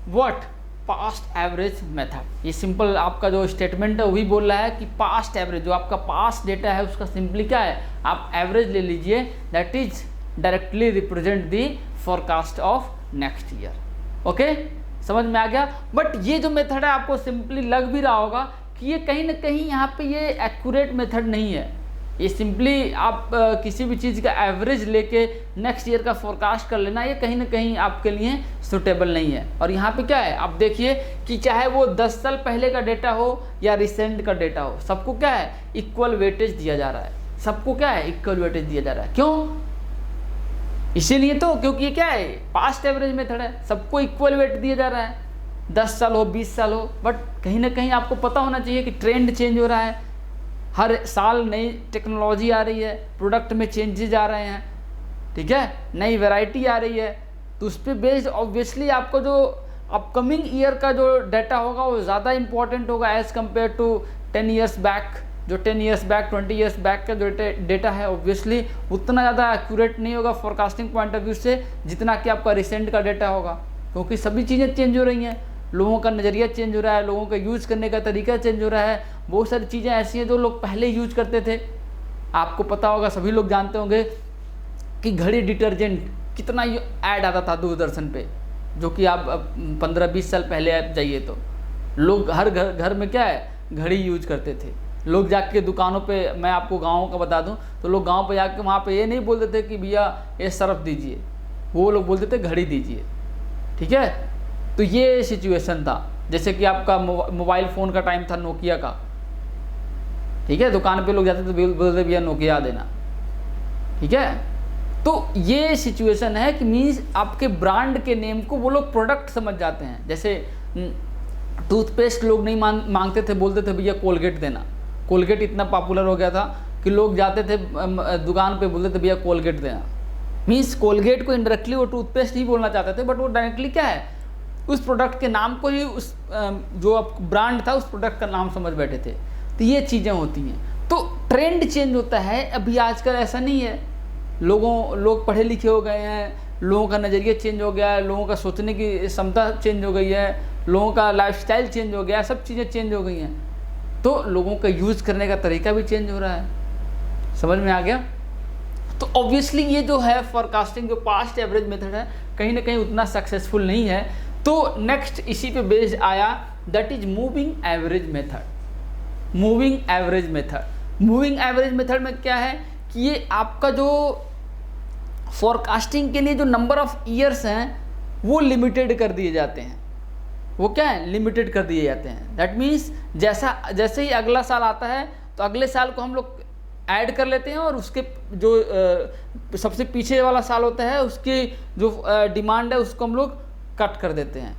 what, past average method. ये सिंपल आपका जो स्टेटमेंट है वही बोल रहा है कि पास्ट एवरेज, जो आपका पास्ट डेटा है उसका सिंपली क्या है, आप एवरेज ले लीजिए। That is directly represent the forecast of next year. Okay, समझ में आ गया। बट ये जो मेथड है आपको सिंपली लग भी रहा होगा कि ये कहीं ना कहीं यहाँ पे ये एक्यूरेट मेथड नहीं है। ये सिंपली आप किसी भी चीज़ का एवरेज लेके नेक्स्ट ईयर का फोरकास्ट कर लेना, ये कहीं ना कहीं आपके लिए सुटेबल नहीं है। और यहाँ पे क्या है, आप देखिए कि चाहे वो 10 साल पहले का डेटा हो या रिसेंट का डेटा हो, सबको क्या है, इक्वल वेटेज दिया जा रहा है। सबको क्या है, इक्वल वेटेज दिया जा रहा है। क्यों, इसीलिए तो क्योंकि ये क्या है, पास्ट एवरेज मेथड है, सबको इक्वल वेट दिया जा रहा है, 10 साल हो 20 साल हो। बट कहीं ना कहीं आपको पता होना चाहिए कि ट्रेंड चेंज हो रहा है, हर साल नई टेक्नोलॉजी आ रही है, प्रोडक्ट में चेंजेज आ रहे हैं, ठीक है, नई वैरायटी आ रही है। तो उस पर बेस्ड ऑब्वियसली आपको जो अपकमिंग ईयर का जो डाटा होगा वो ज़्यादा इंपॉर्टेंट होगा as compare to 10 years back. जो 10 ईयर्स बैक, 20 ईयर्स बैक का जो डेटा है ऑब्वियसली उतना ज़्यादा एक्यूरेट नहीं होगा फॉरकास्टिंग पॉइंट ऑफ व्यू से जितना कि आपका रिसेंट का डेटा होगा, क्योंकि सभी चीज़ें चेंज हो रही हैं, लोगों का नज़रिया चेंज हो रहा है, लोगों का यूज़ करने का तरीका चेंज हो रहा है। बहुत सारी चीज़ें ऐसी हैं जो लोग पहले यूज करते थे। आपको पता होगा, सभी लोग जानते होंगे कि घड़ी डिटर्जेंट कितना ऐड आता था दूरदर्शन पे, जो कि आप 15-20 साल पहले आप जाइए तो लोग हर घर में क्या है, घड़ी यूज करते थे। लोग जाके दुकानों पे, मैं आपको गाँव का बता दूं तो लोग गांव पे जाके वहाँ पे ये नहीं बोलते थे कि भैया ये सर्फ दीजिए, वो लोग बोलते थे घड़ी दीजिए, ठीक है। तो ये सिचुएशन था। जैसे कि आपका मोबाइल फ़ोन का टाइम था, नोकिया का, ठीक है, दुकान पे लोग जाते थे बोलते भैया नोकिया देना, ठीक है। तो ये सिचुएशन है कि मीन्स आपके ब्रांड के नेम को वो लोग प्रोडक्ट समझ जाते हैं। जैसे टूथपेस्ट लोग नहीं मांगते थे, बोलते थे भैया कोलगेट देना। कोलगेट इतना पॉपुलर हो गया था कि लोग जाते थे दुकान पे, बोलते थे भैया कोलगेट देना। मीन्स कोलगेट को इनडायरेक्टली वो टूथपेस्ट ही बोलना चाहते थे, बट वो डायरेक्टली क्या है, उस प्रोडक्ट के नाम को ही, उस जो ब्रांड था उस प्रोडक्ट का नाम समझ बैठे थे। तो ये चीज़ें होती हैं। तो ट्रेंड चेंज होता है। अभी आजकल ऐसा नहीं है, लोग पढ़े लिखे हो गए हैं, लोगों का नज़रिया चेंज हो गया है, लोगों का सोचने की क्षमता चेंज हो गई है, लोगों का लाइफस्टाइल चेंज हो गया है, सब चीज़ें चेंज हो गई हैं। तो लोगों का यूज़ करने का तरीका भी चेंज हो रहा है। समझ में आ गया। तो ऑब्वियसली ये जो है फॉरकास्टिंग, जो पास्ट एवरेज मेथड है, कहीं ना कहीं उतना सक्सेसफुल नहीं है। तो नेक्स्ट इसी पे बेस्ड आया, that is moving average method. Moving average method. Moving average method में क्या है कि ये आपका जो फॉरकास्टिंग के लिए जो नंबर ऑफ ईयर्स हैं वो लिमिटेड कर दिए जाते हैं। वो क्या है, लिमिटेड कर दिए जाते हैं। दैट मीन्स जैसे ही अगला साल आता है तो अगले साल को हम लोग ऐड कर लेते हैं और उसके जो सबसे पीछे वाला साल होता है उसकी जो डिमांड है उसको हम लोग कट कर देते हैं।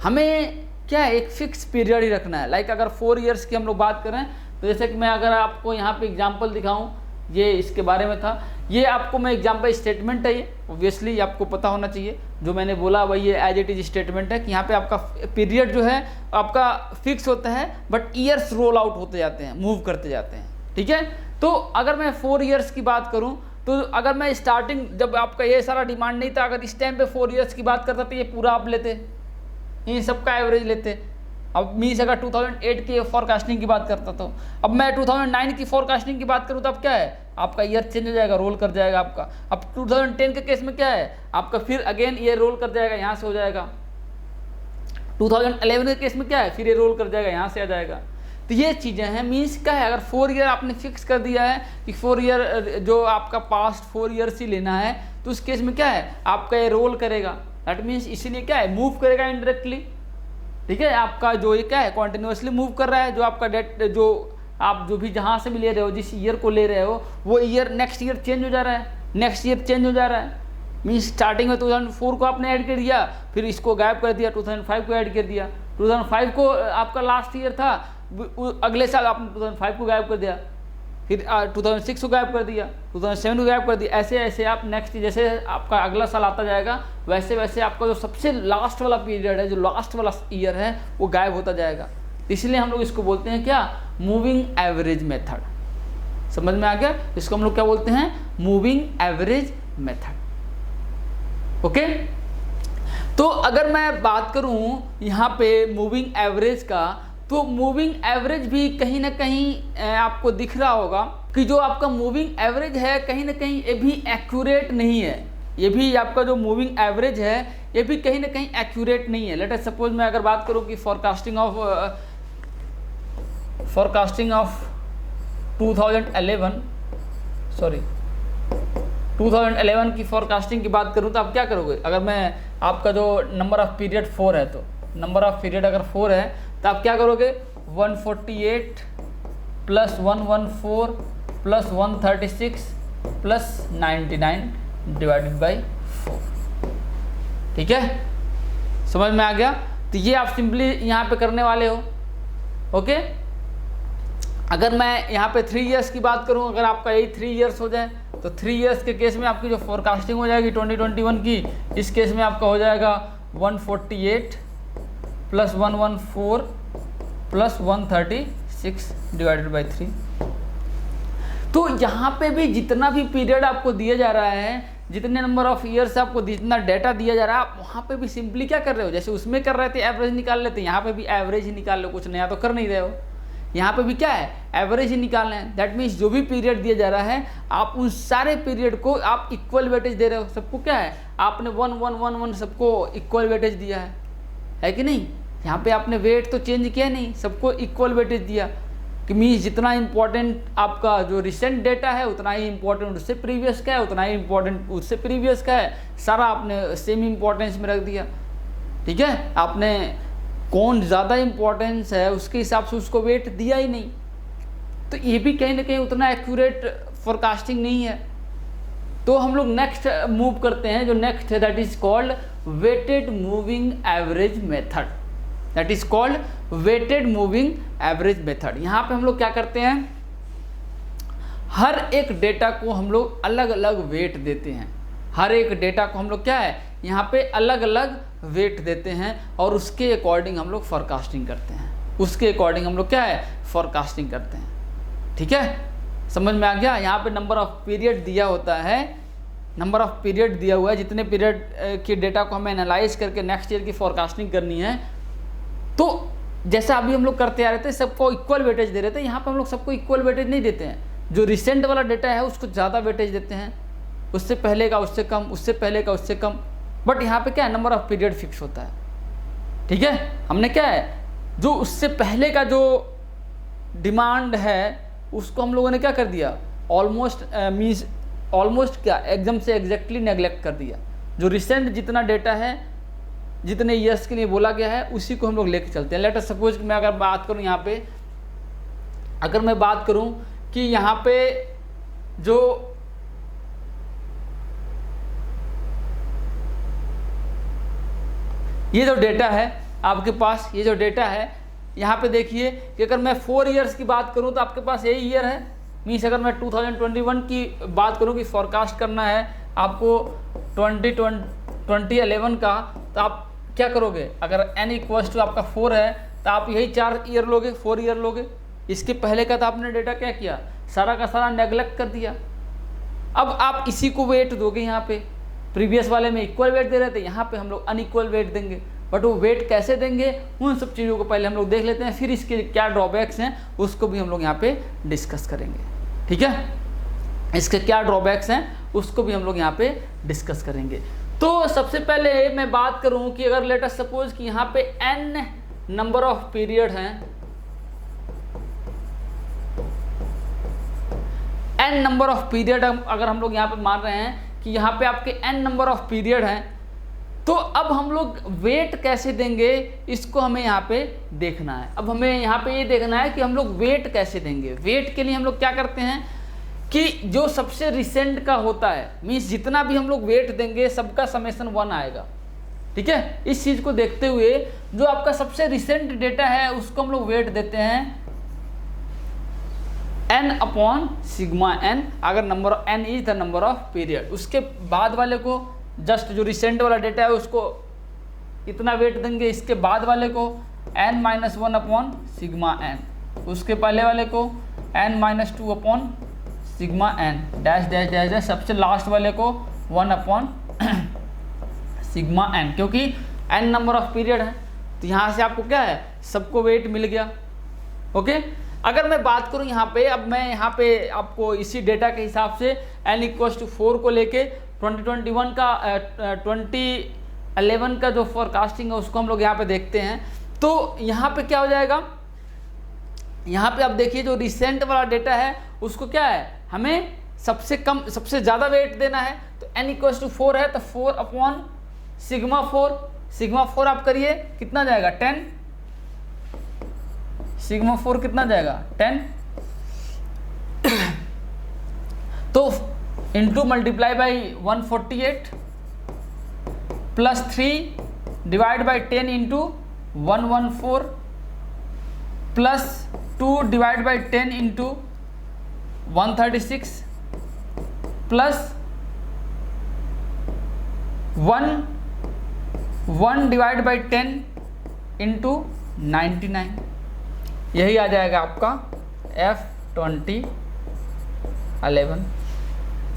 हमें क्या है, एक फिक्स पीरियड ही रखना है। लाइक अगर 4 इयर्स की हम लोग बात करें तो जैसे कि मैं अगर आपको यहाँ पे एग्जांपल दिखाऊं, ये इसके बारे में था, ये आपको मैं एग्जांपल स्टेटमेंट है, ये ऑब्वियसली आपको पता होना चाहिए। जो मैंने बोला वही ये एज इट इज स्टेटमेंट है कि यहाँ पे आपका पीरियड जो है आपका फिक्स होता है बट ईयर्स रोल आउट होते जाते हैं, मूव करते जाते हैं। ठीक है, तो अगर मैं 4 इयर्स की बात करूँ तो अगर मैं स्टार्टिंग जब आपका ये सारा डिमांड नहीं था, अगर इस टाइम पे 4 इयर्स की बात करता तो ये पूरा आप लेते, इन सबका एवरेज लेते। अब मीन्स अगर 2008 की फॉरकास्टिंग की बात करता तो अब मैं 2009 की फॉरकास्टिंग की बात करूँ तो अब क्या है, आपका ईयर चेंज हो जाएगा, रोल कर जाएगा आपका। अब 2010 के केस में क्या है, आपका फिर अगेन ये रोल कर जाएगा, यहाँ से हो जाएगा। 2011 के केस में क्या है, फिर ये रोल कर जाएगा, यहाँ से आ जाएगा। तो ये चीज़ें हैं। मीन्स क्या है, अगर 4 ईयर आपने फिक्स कर दिया है कि 4 ईयर जो आपका पास्ट 4 ईयर्स ही लेना है, तो उस केस में क्या है, आपका ये रोल करेगा। दैट मीन्स इसीलिए क्या है, मूव करेगा इनडायरेक्टली। ठीक है, आपका जो ये क्या है, कॉन्टिन्यूसली मूव कर रहा है। जो आपका डेट, जो आप जो भी जहाँ से भी ले रहे हो, जिस ईयर को ले रहे हो, वो ईयर नेक्स्ट ईयर चेंज हो जा रहा है, नेक्स्ट ईयर चेंज हो जा रहा है। मीन्स स्टार्टिंग में 2004 को आपने ऐड कर दिया, फिर इसको गायब कर दिया, 2005 को ऐड कर दिया। 2005 को आपका लास्ट ईयर था, अगले साल आपने 2005 को गायब कर दिया, फिर 2006 को गायब कर दिया, 2007 को गायब कर दिया। ऐसे ऐसे आप नेक्स्ट, जैसे आपका अगला साल आता जाएगा वैसे वैसे आपका जो सबसे लास्ट वाला पीरियड है, जो लास्ट वाला ईयर है, वो गायब होता जाएगा। इसलिए हम लोग इसको बोलते हैं क्या, मूविंग एवरेज मेथड। समझ में आ गया, इसको हम लोग क्या बोलते हैं, मूविंग एवरेज मेथड। ओके, तो अगर मैं बात करूं यहाँ पे मूविंग एवरेज का, तो मूविंग एवरेज भी कहीं ना कहीं आपको दिख रहा होगा कि जो आपका मूविंग एवरेज है कहीं ना कहीं ये भी एक्यूरेट नहीं है। ये भी आपका जो मूविंग एवरेज है ये भी कहीं ना कहीं एक्यूरेट नहीं है। लेट अस सपोज मैं अगर बात करूं कि फॉरकास्टिंग ऑफ 2011 की फॉरकास्टिंग की बात करूं तो आप क्या करोगे, अगर मैं आपका जो नंबर ऑफ पीरियड 4 है, तो नंबर ऑफ पीरियड अगर 4 है तो आप क्या करोगे, 148 plus 114 plus 136 plus 99 divided by 4। ठीक है, समझ में आ गया। तो ये आप सिंपली यहाँ पे करने वाले हो। ओके, अगर मैं यहाँ पे 3 इयर्स की बात करूँ, अगर आपका यही 3 इयर्स हो जाए तो 3 इयर्स के केस में आपकी जो फोरकास्टिंग हो जाएगी 2021 की, इस केस में आपका हो जाएगा 148 प्लस 114 प्लस 136 डिवाइडेड बाई 3। तो यहाँ पे भी जितना भी पीरियड आपको दिया जा रहा है, जितने नंबर ऑफ ईयर्स आपको जितना डाटा दिया जा रहा है, आप वहाँ पे भी सिंपली क्या कर रहे हो, जैसे उसमें कर रहे थे एवरेज निकाल लेते, यहाँ पे भी एवरेज ही निकाल लो, कुछ नया तो कर नहीं रहे हो। यहाँ पे भी क्या है, एवरेज ही निकालना है। दैट मीन्स जो भी पीरियड दिया जा रहा है आप उन सारे पीरियड को आप इक्वल वेटेज दे रहे हो। सबको क्या है, आपने 1 1 1 1 सबको इक्वल वेटेज दिया है कि नहीं। यहाँ पे आपने वेट तो चेंज किया नहीं, सबको इक्वल वेटेज दिया कि मीन्स जितना इंपॉर्टेंट आपका जो रिसेंट डेटा है उतना ही इंपॉर्टेंट उससे प्रीवियस का है, उतना ही इंपॉर्टेंट उससे प्रीवियस का है, सारा आपने सेम इंपॉर्टेंस में रख दिया। ठीक है, आपने कौन ज़्यादा इंपॉर्टेंस है उसके हिसाब से उसको वेट दिया ही नहीं। तो ये भी कहीं ना कहीं उतना एक्यूरेट फोरकास्टिंग नहीं है। तो हम लोग नेक्स्ट मूव करते हैं, जो नेक्स्ट है that is called weighted moving average method. That is called weighted moving average method. यहाँ पे हम लोग क्या करते हैं, हर एक डेटा को हम लोग अलग अलग वेट देते हैं। हर एक डेटा को हम लोग क्या है, यहाँ पे अलग अलग वेट देते हैं और उसके अकॉर्डिंग हम लोग फोरकास्टिंग करते हैं। उसके अकॉर्डिंग हम लोग क्या है, फोरकास्टिंग करते हैं। ठीक है, समझ में आ गया। यहाँ पे नंबर ऑफ पीरियड दिया होता है, नंबर ऑफ पीरियड दिया हुआ है, जितने पीरियड के डेटा को हमें एनालाइज करके नेक्स्ट ईयर की फोरकास्टिंग करनी है। तो जैसा अभी हम लोग करते आ रहे थे, सबको इक्वल वेटेज दे रहे थे, यहाँ पे हम लोग सबको इक्वल वेटेज नहीं देते हैं। जो रिसेंट वाला डेटा है उसको ज़्यादा वेटेज देते हैं, उससे पहले का उससे कम, उससे पहले का उससे कम। बट यहाँ पे क्या है, नंबर ऑफ पीरियड फिक्स होता है। ठीक है, हमने क्या है, जो उससे पहले का जो डिमांड है उसको हम लोगों ने क्या कर दिया, ऑलमोस्ट क्या एकदम से एग्जैक्टली नेगलेक्ट कर दिया। जो रिसेंट जितना डेटा है, जितने ईयर्स के लिए बोला गया है, उसी को हम लोग लेके चलते हैं। लेट अस सपोज मैं अगर बात करूं यहाँ पे, अगर मैं बात करूं कि यहाँ पे जो ये जो डेटा है आपके पास, ये जो डेटा है यहाँ पे देखिए कि अगर मैं 4 इयर्स की बात करूँ तो आपके पास यही ईयर है। मीन्स अगर मैं 2021 की बात करूँ कि फॉरकास्ट करना है आपको 2011 का, तो आप क्या करोगे, अगर n इक्वल्स टू आपका 4 है तो आप यही 4 ईयर लोगे, 4 ईयर लोगे। इसके पहले का तो आपने डेटा क्या किया, सारा का सारा नेगलेक्ट कर दिया। अब आप इसी को वेट दोगे, यहाँ पे प्रीवियस वाले में इक्वल वेट दे रहे थे, यहाँ पे हम लोग अनइक्वल वेट देंगे। बट वो वेट कैसे देंगे, उन सब चीज़ों को पहले हम लोग देख लेते हैं, फिर इसके क्या ड्रॉबैक्स हैं उसको भी हम लोग यहाँ पे डिस्कस करेंगे। ठीक है, इसके क्या ड्रॉबैक्स हैं उसको भी हम लोग यहाँ पे डिस्कस करेंगे। तो सबसे पहले मैं बात करूँ कि अगर लेट अस सपोज कि यहाँ पे n नंबर ऑफ पीरियड हैं, n नंबर ऑफ पीरियड अगर हम लोग यहाँ पे मान रहे हैं कि यहाँ पे आपके n नंबर ऑफ पीरियड हैं, तो अब हम लोग वेट कैसे देंगे इसको हमें यहाँ पे देखना है। अब हमें यहाँ पे ये देखना है कि हम लोग वेट कैसे देंगे। वेट के लिए हम लोग क्या करते हैं कि जो सबसे रिसेंट का होता है, मीन्स जितना भी हम लोग वेट देंगे सबका समेशन 1 आएगा। ठीक है, इस चीज़ को देखते हुए जो आपका सबसे रिसेंट डेटा है उसको हम लोग वेट देते हैं n अपॉन सिग्मा n, अगर number n is the number of period. उसके बाद वाले को जस्ट जो रिसेंट वाला डेटा है उसको इतना वेट देंगे, इसके बाद वाले को n-1 अपॉन सिग्मा n, उसके पहले वाले को n-2 upon sigma n dash dash dash dash, सबसे लास्ट वाले को 1 अपॉन सिग्मा n, क्योंकि n नंबर ऑफ पीरियड है। तो यहाँ से आपको क्या है, सबको वेट मिल गया। ओके, अगर मैं बात करूँ यहाँ पे, अब मैं यहाँ पे आपको इसी डेटा के हिसाब से n इक्वल्स टू 4 को लेके 2021 का 2011 का जो फोरकास्टिंग है उसको हम लोग यहाँ पे देखते हैं। तो यहाँ पे क्या हो जाएगा, यहाँ पे आप देखिए जो रिसेंट वाला डेटा है उसको क्या है, हमें सबसे कम सबसे ज़्यादा वेट देना है। तो n इक्वल्स टू 4 है तो 4 अपॉन सिग्मा 4, सिग्मा 4 आप करिए कितना जाएगा 10, सिग्मा 4 कितना जाएगा 10, तो into multiply by 148 plus 3 divide by 10 into 114 plus 2 divide by 10 into 136 plus 1 divide by 10 into 99, यही आ जाएगा आपका F2011।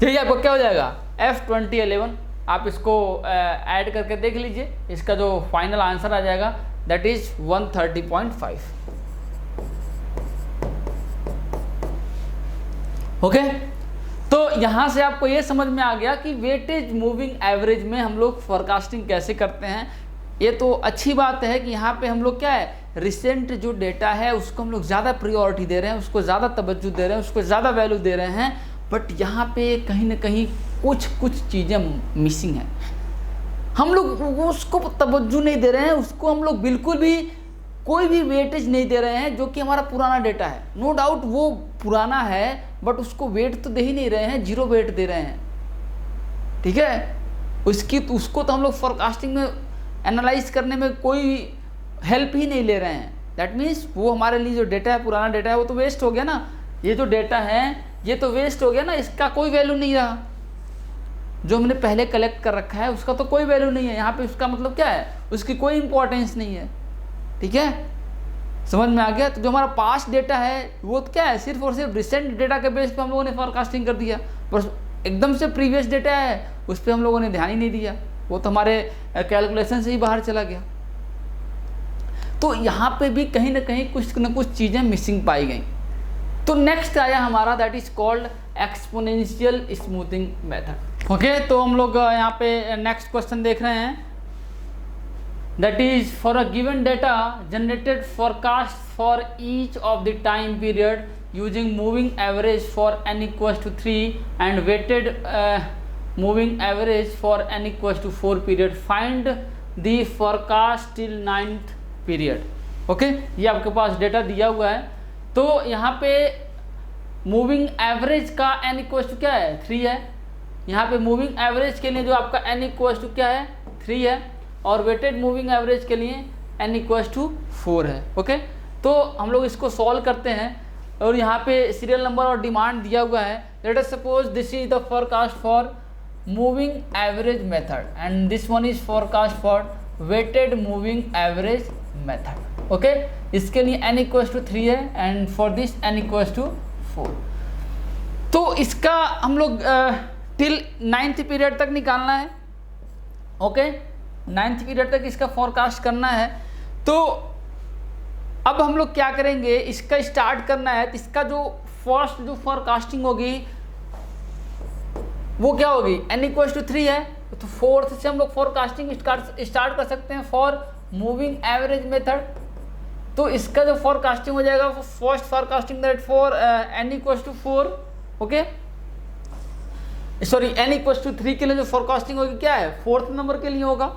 यही आपको क्या हो जाएगा F2011। आप इसको ऐड करके देख लीजिए, इसका जो फाइनल आंसर आ जाएगा दैट इज 130.5। ओके, तो यहाँ से आपको ये समझ में आ गया कि वेटेज मूविंग एवरेज में हम लोग फोरकास्टिंग कैसे करते हैं। ये तो अच्छी बात है कि यहाँ पे हम लोग क्या है, रिसेंट जो डेटा है उसको हम लोग ज़्यादा प्रायोरिटी दे रहे हैं, उसको ज़्यादा तवज्जो दे रहे हैं, उसको ज़्यादा वैल्यू दे रहे हैं। बट यहाँ पे कहीं ना कहीं कुछ चीज़ें मिसिंग हैं, हम लोग उसको तवज्जो नहीं दे रहे हैं, उसको हम लोग बिल्कुल भी कोई भी वेटेज नहीं दे रहे हैं। जो कि हमारा पुराना डेटा है, नो डाउट वो पुराना है, बट उसको वेट तो दे ही नहीं रहे हैं, 0 वेट दे रहे हैं। ठीक है, उसको तो हम लोग फोरकास्टिंग में एनालाइज करने में कोई हेल्प ही नहीं ले रहे हैं। दैट मीन्स वो हमारे लिए जो डेटा है, पुराना डेटा है, वो तो वेस्ट हो गया ना। ये जो डेटा है ये तो वेस्ट हो गया ना, इसका कोई वैल्यू नहीं रहा। जो हमने पहले कलेक्ट कर रखा है उसका तो कोई वैल्यू नहीं है यहाँ पे। उसका मतलब क्या है, उसकी कोई इंपॉर्टेंस नहीं है। ठीक है, समझ में आ गया। तो जो हमारा पास्ट डेटा है वो तो क्या है, सिर्फ और सिर्फ रिसेंट डेटा के बेस पे हम लोगों ने फोरकास्टिंग कर दिया। बस एकदम से प्रीवियस डेटा है उस पर हम लोगों ने ध्यान ही नहीं दिया, वो तो हमारे कैलकुलेशन से ही बाहर चला गया। तो यहाँ पे भी कहीं ना कहीं कुछ न कुछ चीज़ें मिसिंग पाई गई। तो नेक्स्ट आया हमारा that is called exponential smoothing method. Okay, तो हम लोग यहाँ पे नेक्स्ट क्वेश्चन देख रहे हैं। that is for a given data generated forecast for each of the time period using moving average for n equals to 3 and weighted moving average for n equals to 4 period. Find the forecast till 9th period. Okay, ये आपके पास डेटा दिया हुआ है. तो यहाँ पे मूविंग एवरेज का n इक्वल्स टू क्या है 3 है. यहाँ पे मूविंग एवरेज के लिए जो आपका n इक्वल्स टू क्या है 3 है और वेटेड मूविंग एवरेज के लिए n इक्वल्स टू 4 है. ओके, तो हम लोग इसको सॉल्व करते हैं और यहाँ पे सीरियल नंबर और डिमांड दिया हुआ है. Let us suppose this is the forecast for moving average method and this one is forecast for weighted moving average method. Okay, इसके लिए n इक्वल्स टू 3 है and for this n equals to 4. तो इसका हम लोग टिल 9th पीरियड तक निकालना है. ओके, 9th पीरियड तक इसका फोरकास्ट करना है. तो अब हम लोग क्या करेंगे, इसका स्टार्ट करना है. तो इसका जो फर्स्ट जो फोरकास्टिंग होगी वो क्या होगी n इक्वल्स टू 3 है. तो 4th से हम लोग फोरकास्टिंग स्टार्ट कर सकते हैं फॉर मूविंग एवरेज मेथड. तो इसका जो फोरकास्टिंग हो जाएगा first forecasting that for n equals to 4. Okay, sorry n equals to 3 के लिए जो फोरकास्टिंग होगी क्या है 4th नंबर के लिए होगा.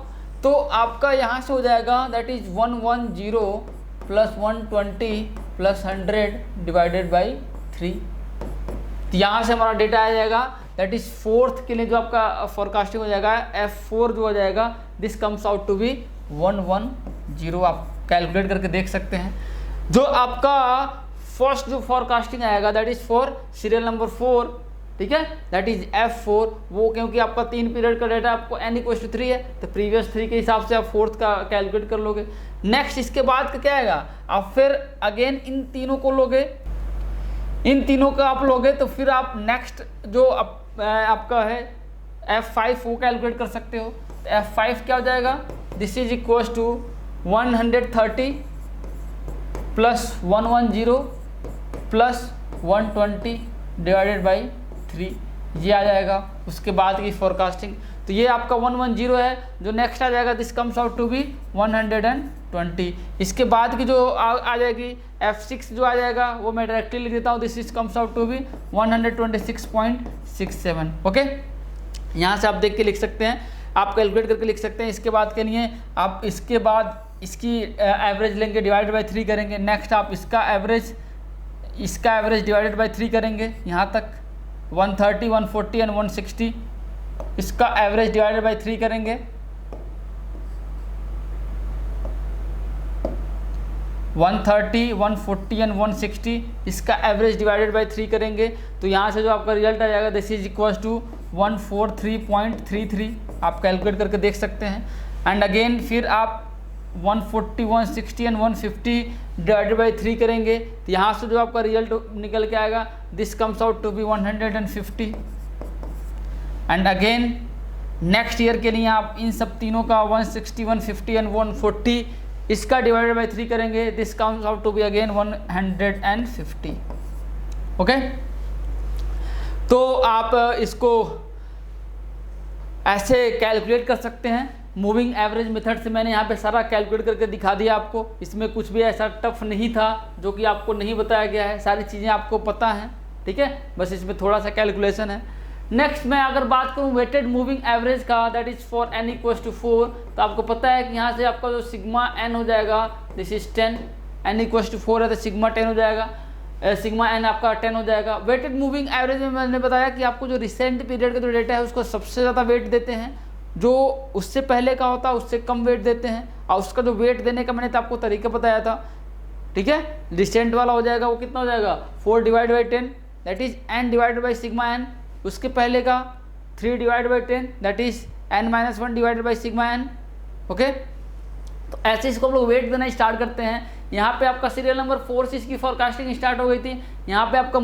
तो आपका यहाँ से हो जाएगा that is 110 plus 120 plus 100 divided by 3. तो यहाँ से हमारा डेटा आ जाएगा दैट इज 4th के लिए जो आपका फोरकास्टिंग हो जाएगा F4 जो हो जाएगा this comes out to be 110. आप कैलकुलेट करके देख सकते हैं. जो आपका फर्स्ट जो फोरकास्टिंग आएगा that is for serial number 4. ठीक है, दैट इज F4. वो क्योंकि आपका 3 पीरियड का डेटा आपको n इक्वल्स टू 3 है तो प्रीवियस 3 के हिसाब से आप 4th का कैलकुलेट कर लोगे. नेक्स्ट इसके बाद का क्या आएगा, आप फिर अगेन इन तीनों को लोगे, इन तीनों का आप लोगे तो फिर आप नेक्स्ट जो आपका है F5 वो कैलकुलेट कर सकते हो. तो F5 क्या हो जाएगा, this is equals to 130 plus 110 plus 120 divided by 3 ये आ जाएगा. उसके बाद की फोरकास्टिंग तो ये आपका 110 है. जो नेक्स्ट आ जाएगा this comes out to be 120. इसके बाद की जो आ जाएगी F6 जो आ जाएगा वो मैं डायरेक्टली लिख देता हूँ. This is comes out to be 126.67. Okay, यहाँ से आप देख के लिख सकते हैं, आप कैलकुलेट करके लिख सकते हैं. इसके बाद के लिए आप इसके बाद इसकी एवरेज लेंगे डिवाइडेड बाई 3 करेंगे. नेक्स्ट आप इसका एवरेज डिवाइडेड बाई 3 करेंगे. यहाँ तक 130 140 एंड 160 इसका एवरेज डिवाइडेड बाई 3 करेंगे. 130 140 एंड 160 इसका एवरेज डिवाइडेड बाई 3 करेंगे. तो यहाँ से जो आपका रिजल्ट आ जाएगा दिस इज इक्वल्स टू 143.33. आप कैलकुलेट करके देख सकते हैं. एंड अगेन फिर आप 140 160 एंड 150 डिवाइडेड बाई 3 करेंगे. तो यहाँ से जो आपका रिजल्ट निकल के आएगा this comes out to be 150. And again next year के लिए आप इन सब तीनों का 160 150 एंड 140 इसका डिवाइडेड बाई 3 करेंगे. This comes out to be again 150. Okay, तो आप इसको ऐसे कैलकुलेट कर सकते हैं. मूविंग एवरेज मेथड से मैंने यहाँ पे सारा कैलकुलेट करके दिखा दिया आपको. इसमें कुछ भी ऐसा टफ नहीं था जो कि आपको नहीं बताया गया है. सारी चीज़ें आपको पता हैं. ठीक है, बस इसमें थोड़ा सा कैलकुलेशन है. नेक्स्ट मैं अगर बात करूँ वेटेड मूविंग एवरेज का that is for n equals to 4. तो आपको पता है कि यहाँ से आपका जो सिग्मा n हो जाएगा this is 10. n equals to 4 है तो सिग्मा 10 हो जाएगा. सिग्मा n आपका 10 हो जाएगा. वेटेड मूविंग एवरेज में मैंने बताया कि आपको जो रिसेंट पीरियड का जो डेटा है उसको सबसे ज़्यादा वेट देते हैं. जो उससे पहले का होता है उससे कम वेट देते हैं. और उसका जो वेट देने का मैंने तो आपको तरीका बताया था. ठीक है, रिसेंट वाला हो जाएगा वो कितना हो जाएगा 4 divide by 10 that is n divided by sigma n. उसके पहले का 3 divide by 10 that is n-1 divided by sigma n. Okay, तो ऐसे इसको हम लोग वेट देना स्टार्ट करते हैं. यहाँ पे आपका सीरियल नंबर 4 से इसकी फोरकास्टिंग स्टार्ट हो गई थी. यहाँ पे आपका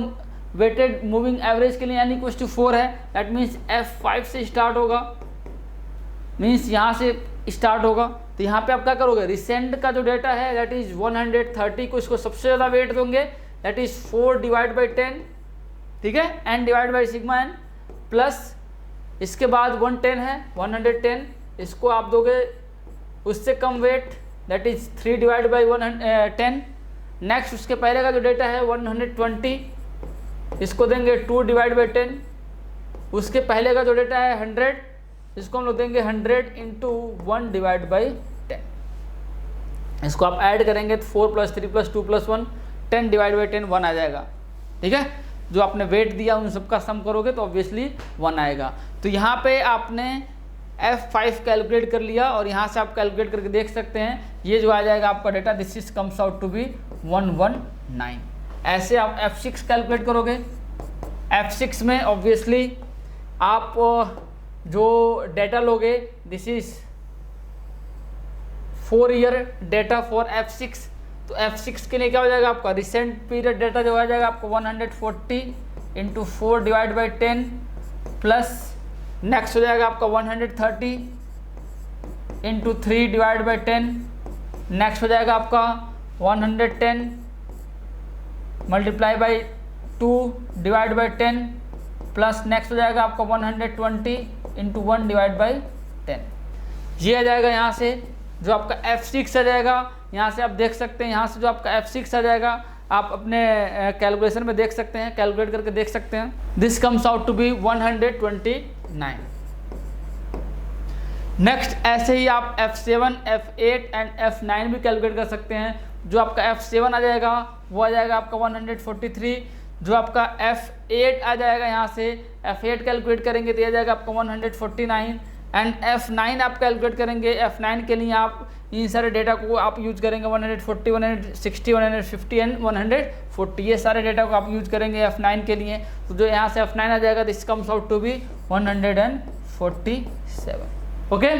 वेटेड मूविंग एवरेज के लिए n इक्वल्स टू 4 है. दैट मीन्स F5 से स्टार्ट होगा, मीन्स यहाँ से स्टार्ट होगा. तो यहाँ पे आप क्या करोगे, रिसेंट का जो डेटा है दैट इज 130 को इसको सबसे ज़्यादा वेट दोगे दैट इज 4 डिवाइड बाई 10. ठीक है, n divide by sigma n plus इसके बाद 110 है 110 इसको आप दोगे उससे कम wait that is 3 divide by 10। Next उसके पहले का जो डेटा है 120, इसको देंगे 2 डिवाइड बाई 10। उसके पहले का जो डेटा है 100, इसको हम लोग देंगे 100 इंटू 1 डिवाइड बाई 10। इसको आप ऐड करेंगे तो 4 + 3 + 2 + 1, 10 डिवाइड बाई 10 1 आ जाएगा। ठीक है, जो आपने वेट दिया उन सबका सम करोगे तो ऑब्वियसली 1 आएगा। तो यहाँ पे आपने F5 कैलकुलेट कर लिया और यहाँ से आप कैलकुलेट करके देख सकते हैं ये जो आ जाएगा आपका data, this is comes out to be 119। ऐसे आप F6 कैलकुलेट करोगे। F6 में ऑब्वियसली आप जो डेटा लोगे, this is 4 year data for F6। तो F6 के लिए क्या हो जाएगा आपका रिसेंट पीरियड डेटा जो आ जाएगा आपको 140 into 4 divide by 10 plus next हो जाएगा आपका 130 इंटू 3 डिवाइड बाई 10। नेक्स्ट हो जाएगा आपका 110 multiply by 2 divide by 10 plus next हो जाएगा आपका 120 इंटू 1 डिवाइड बाई 10। ये आ जाएगा यहाँ से जो आपका F6 आ जाएगा। यहाँ से आप देख सकते हैं, यहाँ से जो आपका F6 आ जाएगा आप अपने कैलकुलेशन में देख सकते हैं, कैलकुलेट करके देख सकते हैं। This comes out to be 129। Next ऐसे ही आप F7, F8 एंड F9 भी कैलकुलेट कर सकते हैं। जो आपका F7 आ जाएगा वो आ जाएगा आपका 143। जो आपका F8 आ जाएगा, यहाँ से F8 कैलकुलेट करेंगे तो ये जाएगा आपका 149 एंड F9 आप कैलकुलेट करेंगे। F9 के लिए आप इन सारे डेटा को आप यूज करेंगे 140, 160, 150 एंड 140, ये सारे डेटा को आप यूज करेंगे F9 के लिए। तो जो यहाँ से F9 आ जाएगा this comes out to be 147। Okay,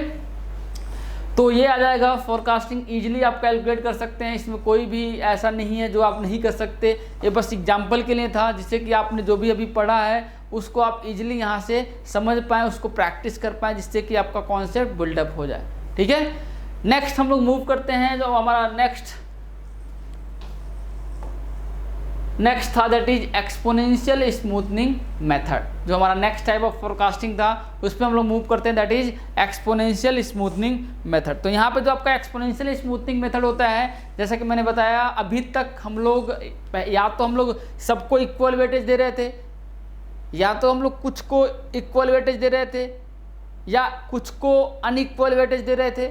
तो ये आ जाएगा फोरकास्टिंग। ईजिली आप कैलकुलेट कर सकते हैं, इसमें कोई भी ऐसा नहीं है जो आप नहीं कर सकते। ये बस एग्जाम्पल के लिए था जिससे कि आपने जो भी अभी पढ़ा है उसको आप इजीली यहाँ से समझ पाएँ, उसको प्रैक्टिस कर पाएँ, जिससे कि आपका कॉन्सेप्ट बिल्डअप हो जाए। ठीक है, नेक्स्ट हम लोग मूव करते हैं। जो हमारा नेक्स्ट था that is exponential smoothening method. जो हमारा नेक्स्ट टाइप ऑफ फोरकास्टिंग था उस पर हम लोग मूव करते हैं, that is exponential smoothening method. तो यहाँ पे जो आपका एक्सपोनेंशियल स्मूथनिंग मेथड होता है, जैसा कि मैंने बताया अभी तक हम लोग या तो हम लोग सबको इक्वल वेटेज दे रहे थे, या तो हम लोग कुछ को इक्वल वेटेज दे रहे थे, या कुछ को अनइक्वल वेटेज दे रहे थे।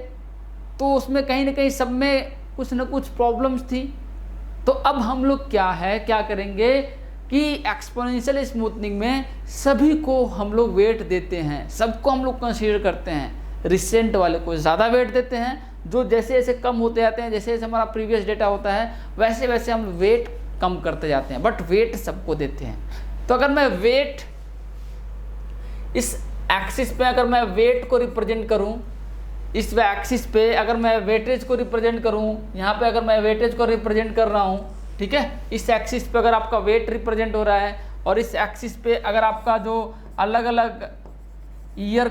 तो उसमें कहीं ना कहीं सब में कुछ ना कुछ प्रॉब्लम्स थी। तो अब हम लोग क्या करेंगे कि एक्सपोनेंशियल स्मूथनिंग में सभी को हम लोग वेट देते हैं, सबको हम लोग कंसीडर करते हैं। रिसेंट वाले को ज़्यादा वेट देते हैं, जो जैसे जैसे कम होते जाते हैं, जैसे जैसे हमारा प्रीवियस डेटा होता है वैसे वैसे हम वेट कम करते जाते हैं, बट वेट सबको देते हैं। तो अगर मैं वेट इस एक्सिस पे अगर मैं वेट को रिप्रेजेंट करूं, इस एक्सिस पे अगर मैं वेटेज को रिप्रेजेंट करूं, यहाँ पे अगर मैं वेटेज को रिप्रेजेंट कर रहा हूँ, ठीक है, इस एक्सिस पे अगर आपका वेट रिप्रेजेंट हो रहा है और इस एक्सिस पे अगर आपका जो अलग अलग ईयर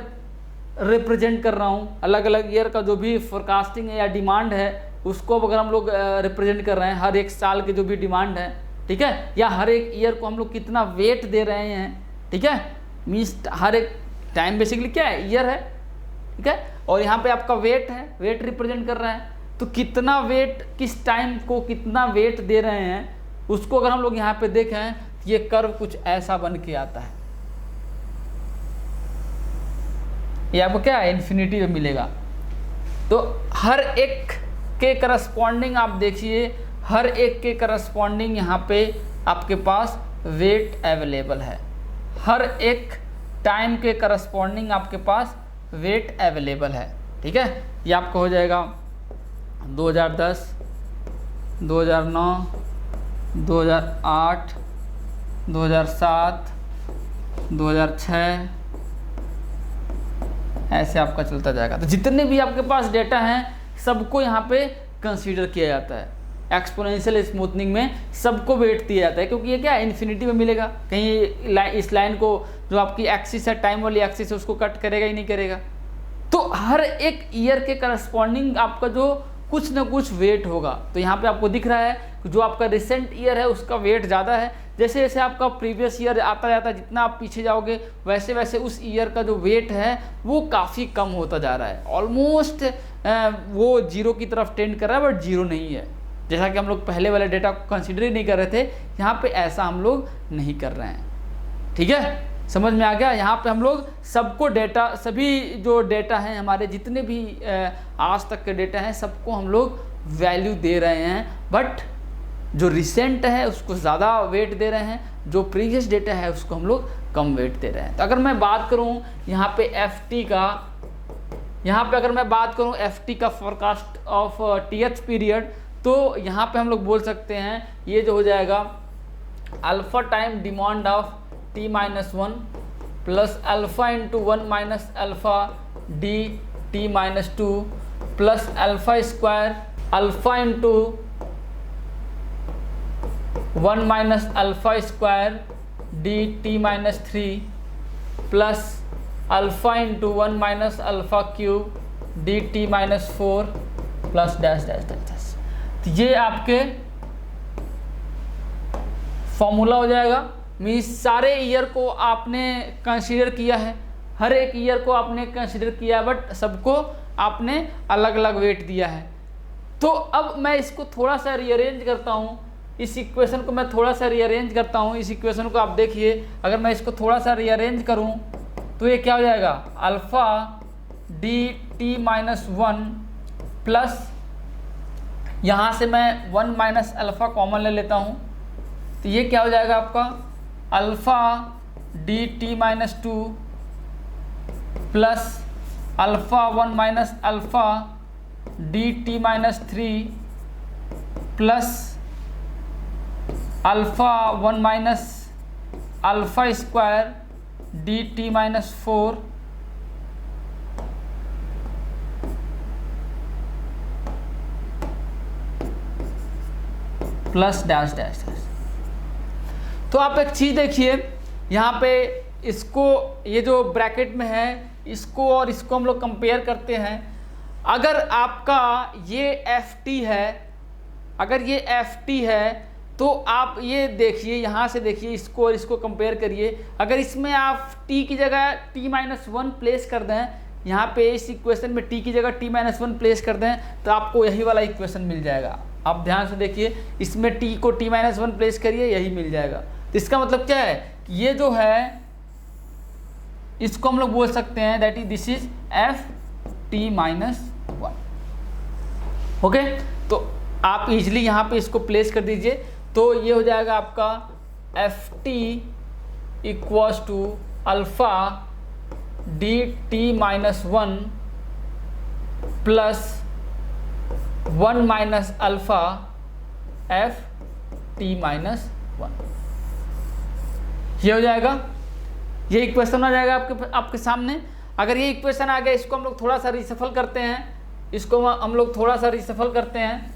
रिप्रेजेंट कर रहा हूँ, अलग अलग ईयर का जो भी फोरकास्टिंग है या डिमांड है उसको अगर हम लोग रिप्रेजेंट कर रहे हैं, हर एक साल के जो भी डिमांड है, ठीक है, या हर एक ईयर को हम लोग कितना वेट दे रहे हैं, ठीक है, मीन्स हर एक टाइम बेसिकली क्या है, ईयर है, ठीक है, और यहाँ पे आपका वेट है, वेट रिप्रेजेंट कर रहा है। तो कितना वेट किस टाइम को कितना वेट दे रहे हैं उसको अगर हम लोग यहाँ पे देखें, ये कर्व कुछ ऐसा बन के आता है। ये आपको क्या है, इन्फिनिटी में मिलेगा। तो हर एक के करस्पॉन्डिंग आप देखिए, हर एक के करस्पॉन्डिंग यहाँ पे आपके पास वेट अवेलेबल है, हर एक टाइम के करस्पॉन्डिंग आपके पास वेट अवेलेबल है। ठीक है, ये आपको हो जाएगा 2010, 2009, 2008, 2007, 2006, ऐसे आपका चलता जाएगा। तो जितने भी आपके पास डेटा हैं सबको यहाँ पे कंसीडर किया जाता है। एक्सपोनेंशियल स्मूथनिंग में सबको वेट दिया जाता है, क्योंकि ये क्या है, इन्फिनिटी में मिलेगा। कहीं इस लाइन को जो आपकी एक्सिस है, टाइम वाली एक्सिस है, उसको कट करेगा ही नहीं करेगा। तो हर एक ईयर के करस्पॉन्डिंग आपका जो कुछ ना कुछ वेट होगा। तो यहाँ पे आपको दिख रहा है कि जो आपका रिसेंट ईयर है उसका वेट ज़्यादा है। जैसे जैसे आपका प्रीवियस ईयर आता जाता है, जितना आप पीछे जाओगे वैसे वैसे उस ईयर का जो वेट है वो काफ़ी कम होता जा रहा है। ऑलमोस्ट वो जीरो की तरफ टेंड कर रहा है, बट जीरो नहीं है। जैसा कि हम लोग पहले वाले डेटा को कंसिडर ही नहीं कर रहे थे, यहाँ पे ऐसा हम लोग नहीं कर रहे हैं। ठीक है, समझ में आ गया। यहाँ पे हम लोग सबको डेटा, सभी जो डेटा हैं हमारे, जितने भी आज तक के डेटा हैं, सबको हम लोग वैल्यू दे रहे हैं, बट जो रिसेंट है उसको ज़्यादा वेट दे रहे हैं, जो प्रीवियस डेटा है उसको हम लोग कम वेट दे रहे हैं। तो अगर मैं बात करूँ यहाँ पे FT का, यहाँ पे अगर मैं बात करूँ FT का फोरकास्ट ऑफ TH पीरियड, तो यहाँ पे हम लोग बोल सकते हैं ये जो हो जाएगा alpha time demand of T-1 plus alpha into 1 minus alpha D T-2 plus alpha square alpha into 1 minus alpha square D T-3 plus alpha into 1 minus alpha cube D T-4 plus dash dash dash. तो ये आपके फॉर्मूला हो जाएगा। मीन्स सारे ईयर को आपने कंसीडर किया है, हर एक ईयर को आपने कंसीडर किया है, बट सबको आपने अलग अलग वेट दिया है। तो अब मैं इसको थोड़ा सा रीअरेंज करता हूँ, इस इक्वेशन को मैं थोड़ा सा रीअरेंज करता हूँ। इस इक्वेशन को आप देखिए, अगर मैं इसको थोड़ा सा रीअरेंज करूँ तो ये क्या हो जाएगा, अल्फ़ा डी T-1 प्लस यहाँ से मैं 1 माइनस अल्फ़ा कॉमन ले लेता हूँ, तो ये क्या हो जाएगा आपका alpha D T-2 plus alpha 1 minus alpha D T-3 plus alpha 1 minus alpha square D T-4 plus dash dash dash. तो आप एक चीज़ देखिए, यहाँ पे इसको, ये जो ब्रैकेट में है, इसको और इसको हम लोग कंपेयर करते हैं। अगर आपका ये FT है, अगर ये FT है तो आप ये देखिए, यहाँ से देखिए, इसको और इसको कंपेयर करिए। अगर इसमें आप t की जगह T-1 प्लेस कर दें, यहाँ पे इस इक्वेशन में t की जगह T-1 प्लेस कर दें, तो आपको यही वाला इक्वेशन मिल जाएगा। आप ध्यान से देखिए, इसमें t को T-1 प्लेस करिए, यही मिल जाएगा। तो इसका मतलब क्या है, ये जो है इसको हम लोग बोल सकते हैं that is this is FT-1। Okay, तो आप इजीली यहाँ पे इसको प्लेस कर दीजिए। तो ये हो जाएगा आपका FT equals to alpha D T-1 plus 1 minus alpha FT-1। ये हो जाएगा, ये इक्वेशन आ जाएगा आपके सामने। अगर ये इक्वेशन आ गया, इसको हम लोग थोड़ा सा रिसफल करते हैं, इसको हम लोग थोड़ा सा रिसफल करते हैं।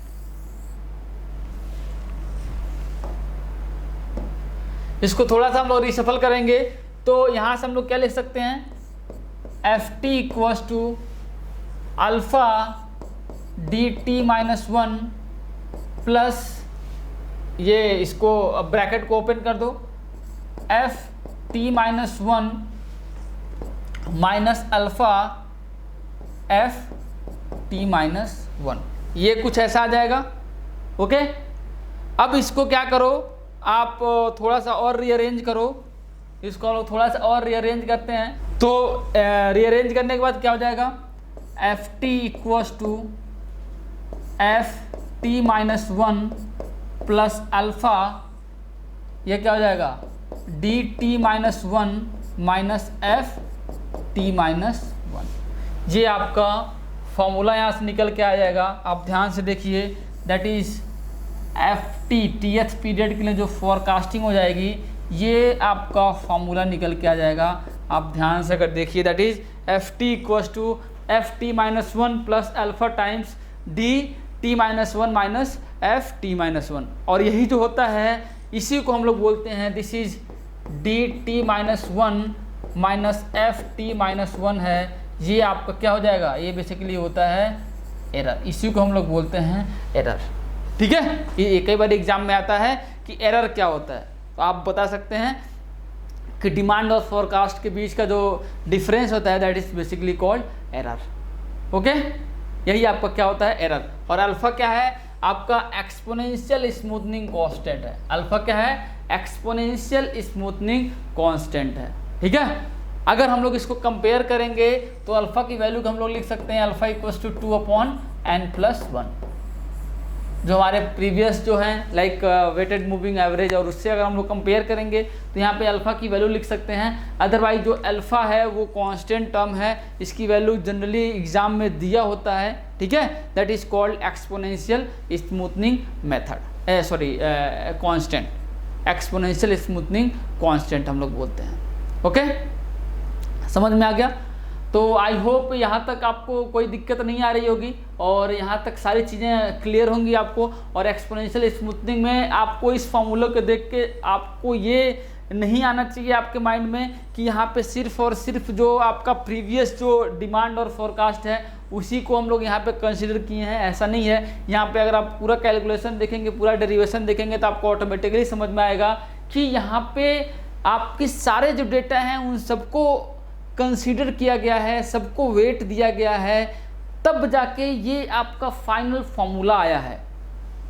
इसको थोड़ा सा हम लोग रिसफल करेंगे तो यहाँ से हम लोग क्या लिख सकते हैं, FT equals to alpha D T-1 plus, ये इसको ब्रैकेट को ओपन कर दो, FT-1 माइनस अल्फ़ा FT-1, ये कुछ ऐसा आ जाएगा। ओके, अब इसको क्या करो, आप थोड़ा सा और रीअरेंज करो, इसको हम लोग थोड़ा सा और रीअरेंज करते हैं। तो रीअरेंज करने के बाद क्या हो जाएगा, FT equals to FT-1 plus alpha, ये क्या हो जाएगा डी T-1 माइनस FT-1। ये आपका फॉर्मूला यहाँ से निकल के आ जाएगा। आप ध्यान से देखिए, that is FT TH period के लिए जो फोरकास्टिंग हो जाएगी, ये आपका फॉर्मूला निकल के आ जाएगा। आप ध्यान से अगर देखिए, that is FT equals to FT-1 plus alpha times D T-1 minus FT-1। और यही जो होता है, इसी को हम लोग बोलते हैं this is D T-1 minus FT-1 है। ये आपका क्या हो जाएगा, ये बेसिकली होता है एरर, इसी को हम लोग बोलते हैं एरर। ठीक है, ये कई बार एग्जाम में आता है कि एरर क्या होता है, तो आप बता सकते हैं कि डिमांड और फोरकास्ट के बीच का जो डिफरेंस होता है that is basically called error. Okay, यही आपका क्या होता है, एरर। और अल्फा क्या है, आपका एक्सपोनेंशियल स्मूथनिंग कांस्टेंट है। अल्फा क्या है, एक्सपोनेंशियल स्मूथनिंग कांस्टेंट है। ठीक है, अगर हम लोग इसको कंपेयर करेंगे तो अल्फा की वैल्यू को हम लोग लिख सकते हैं अल्फा इक्वल्स टू 2/n+1, जो हमारे प्रीवियस जो हैं लाइक वेटेड मूविंग एवरेज, और उससे अगर हम लोग कंपेयर करेंगे तो यहाँ पे अल्फा की वैल्यू लिख सकते हैं। अदरवाइज जो अल्फा है वो कांस्टेंट टर्म है, इसकी वैल्यू जनरली एग्जाम में दिया होता है। ठीक है, that is called exponential smoothening method, sorry constant, exponential smoothening constant हम लोग बोलते हैं। ओके, समझ में आ गया? तो आई होप यहाँ तक आपको कोई दिक्कत नहीं आ रही होगी और यहाँ तक सारी चीज़ें क्लियर होंगी आपको। और एक्सपोनेंशियल स्मूथनिंग में आपको इस फॉर्मूला को देख के आपको ये नहीं आना चाहिए आपके माइंड में कि यहाँ पे सिर्फ और सिर्फ जो आपका प्रीवियस जो डिमांड और फोरकास्ट है उसी को हम लोग यहाँ पे कंसिडर किए हैं, ऐसा नहीं है। यहाँ पे अगर आप पूरा कैलकुलेशन देखेंगे, पूरा डेरिवेशन देखेंगे तो आपको ऑटोमेटिकली समझ में आएगा कि यहाँ पे आपके सारे जो डेटा हैं उन सबको कंसीडर किया गया है, सबको वेट दिया गया है, तब जाके ये आपका फाइनल फॉर्मूला आया है।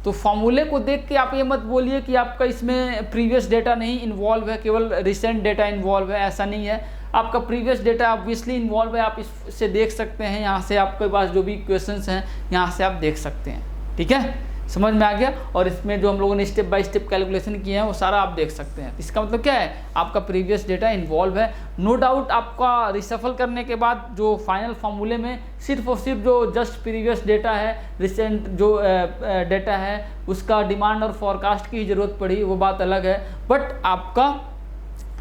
तो फॉर्मूले को देख के आप ये मत बोलिए कि आपका इसमें प्रीवियस डेटा नहीं इन्वॉल्व है, केवल रिसेंट डेटा इन्वॉल्व है, ऐसा नहीं है। आपका प्रीवियस डेटा ऑब्वियसली इन्वॉल्व है, आप इससे देख सकते हैं। यहाँ से आपके पास जो भी क्वेश्चंस हैं यहाँ से आप देख सकते हैं। ठीक है, समझ में आ गया? और इसमें जो हम लोगों ने स्टेप बाय स्टेप कैलकुलेशन किए हैं वो सारा आप देख सकते हैं। इसका मतलब क्या है, आपका प्रीवियस डेटा इन्वॉल्व है। नो डाउट आपका रिसफल करने के बाद जो फाइनल फॉर्मूले में सिर्फ और सिर्फ जो जस्ट प्रीवियस डेटा है, रिसेंट जो डेटा है उसका डिमांड और फॉरकास्ट की ज़रूरत पड़ी, वो बात अलग है। बट आपका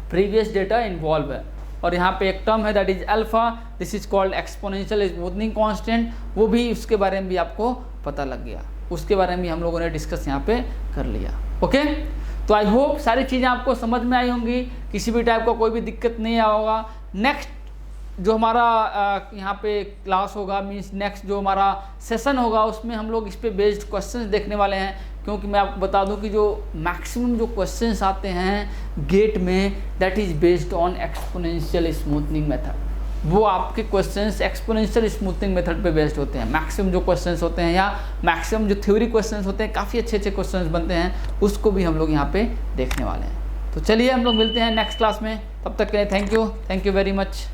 प्रीवियस डेटा इन्वॉल्व है। और यहाँ पे एक टर्म है that is alpha, this is called exponential smoothening constant, वो भी उसके बारे में भी आपको पता लग गया, उसके बारे में हम लोगों ने डिस्कस यहाँ पे कर लिया। ओके, तो आई होप सारी चीज़ें आपको समझ में आई होंगी, किसी भी टाइप का कोई भी दिक्कत नहीं होगा। नेक्स्ट जो हमारा यहाँ पे क्लास होगा, मीन्स नेक्स्ट जो हमारा सेशन होगा उसमें हम लोग इस पे बेस्ड क्वेश्चंस देखने वाले हैं। क्योंकि मैं आपको बता दूं कि जो मैक्सिमम जो क्वेश्चंस आते हैं गेट में that is based on exponential smoothening method, वो आपके क्वेश्चंस एक्सपोनेंशियल स्मूथनिंग मेथड पे बेस्ड होते हैं। मैक्सिमम जो क्वेश्चंस होते हैं या मैक्सिमम जो थ्योरी क्वेश्चंस होते हैं, काफ़ी अच्छे अच्छे क्वेश्चंस बनते हैं, उसको भी हम लोग यहाँ पे देखने वाले हैं। तो चलिए हम लोग मिलते हैं नेक्स्ट क्लास में, तब तक के लिए थैंक यू वेरी मच।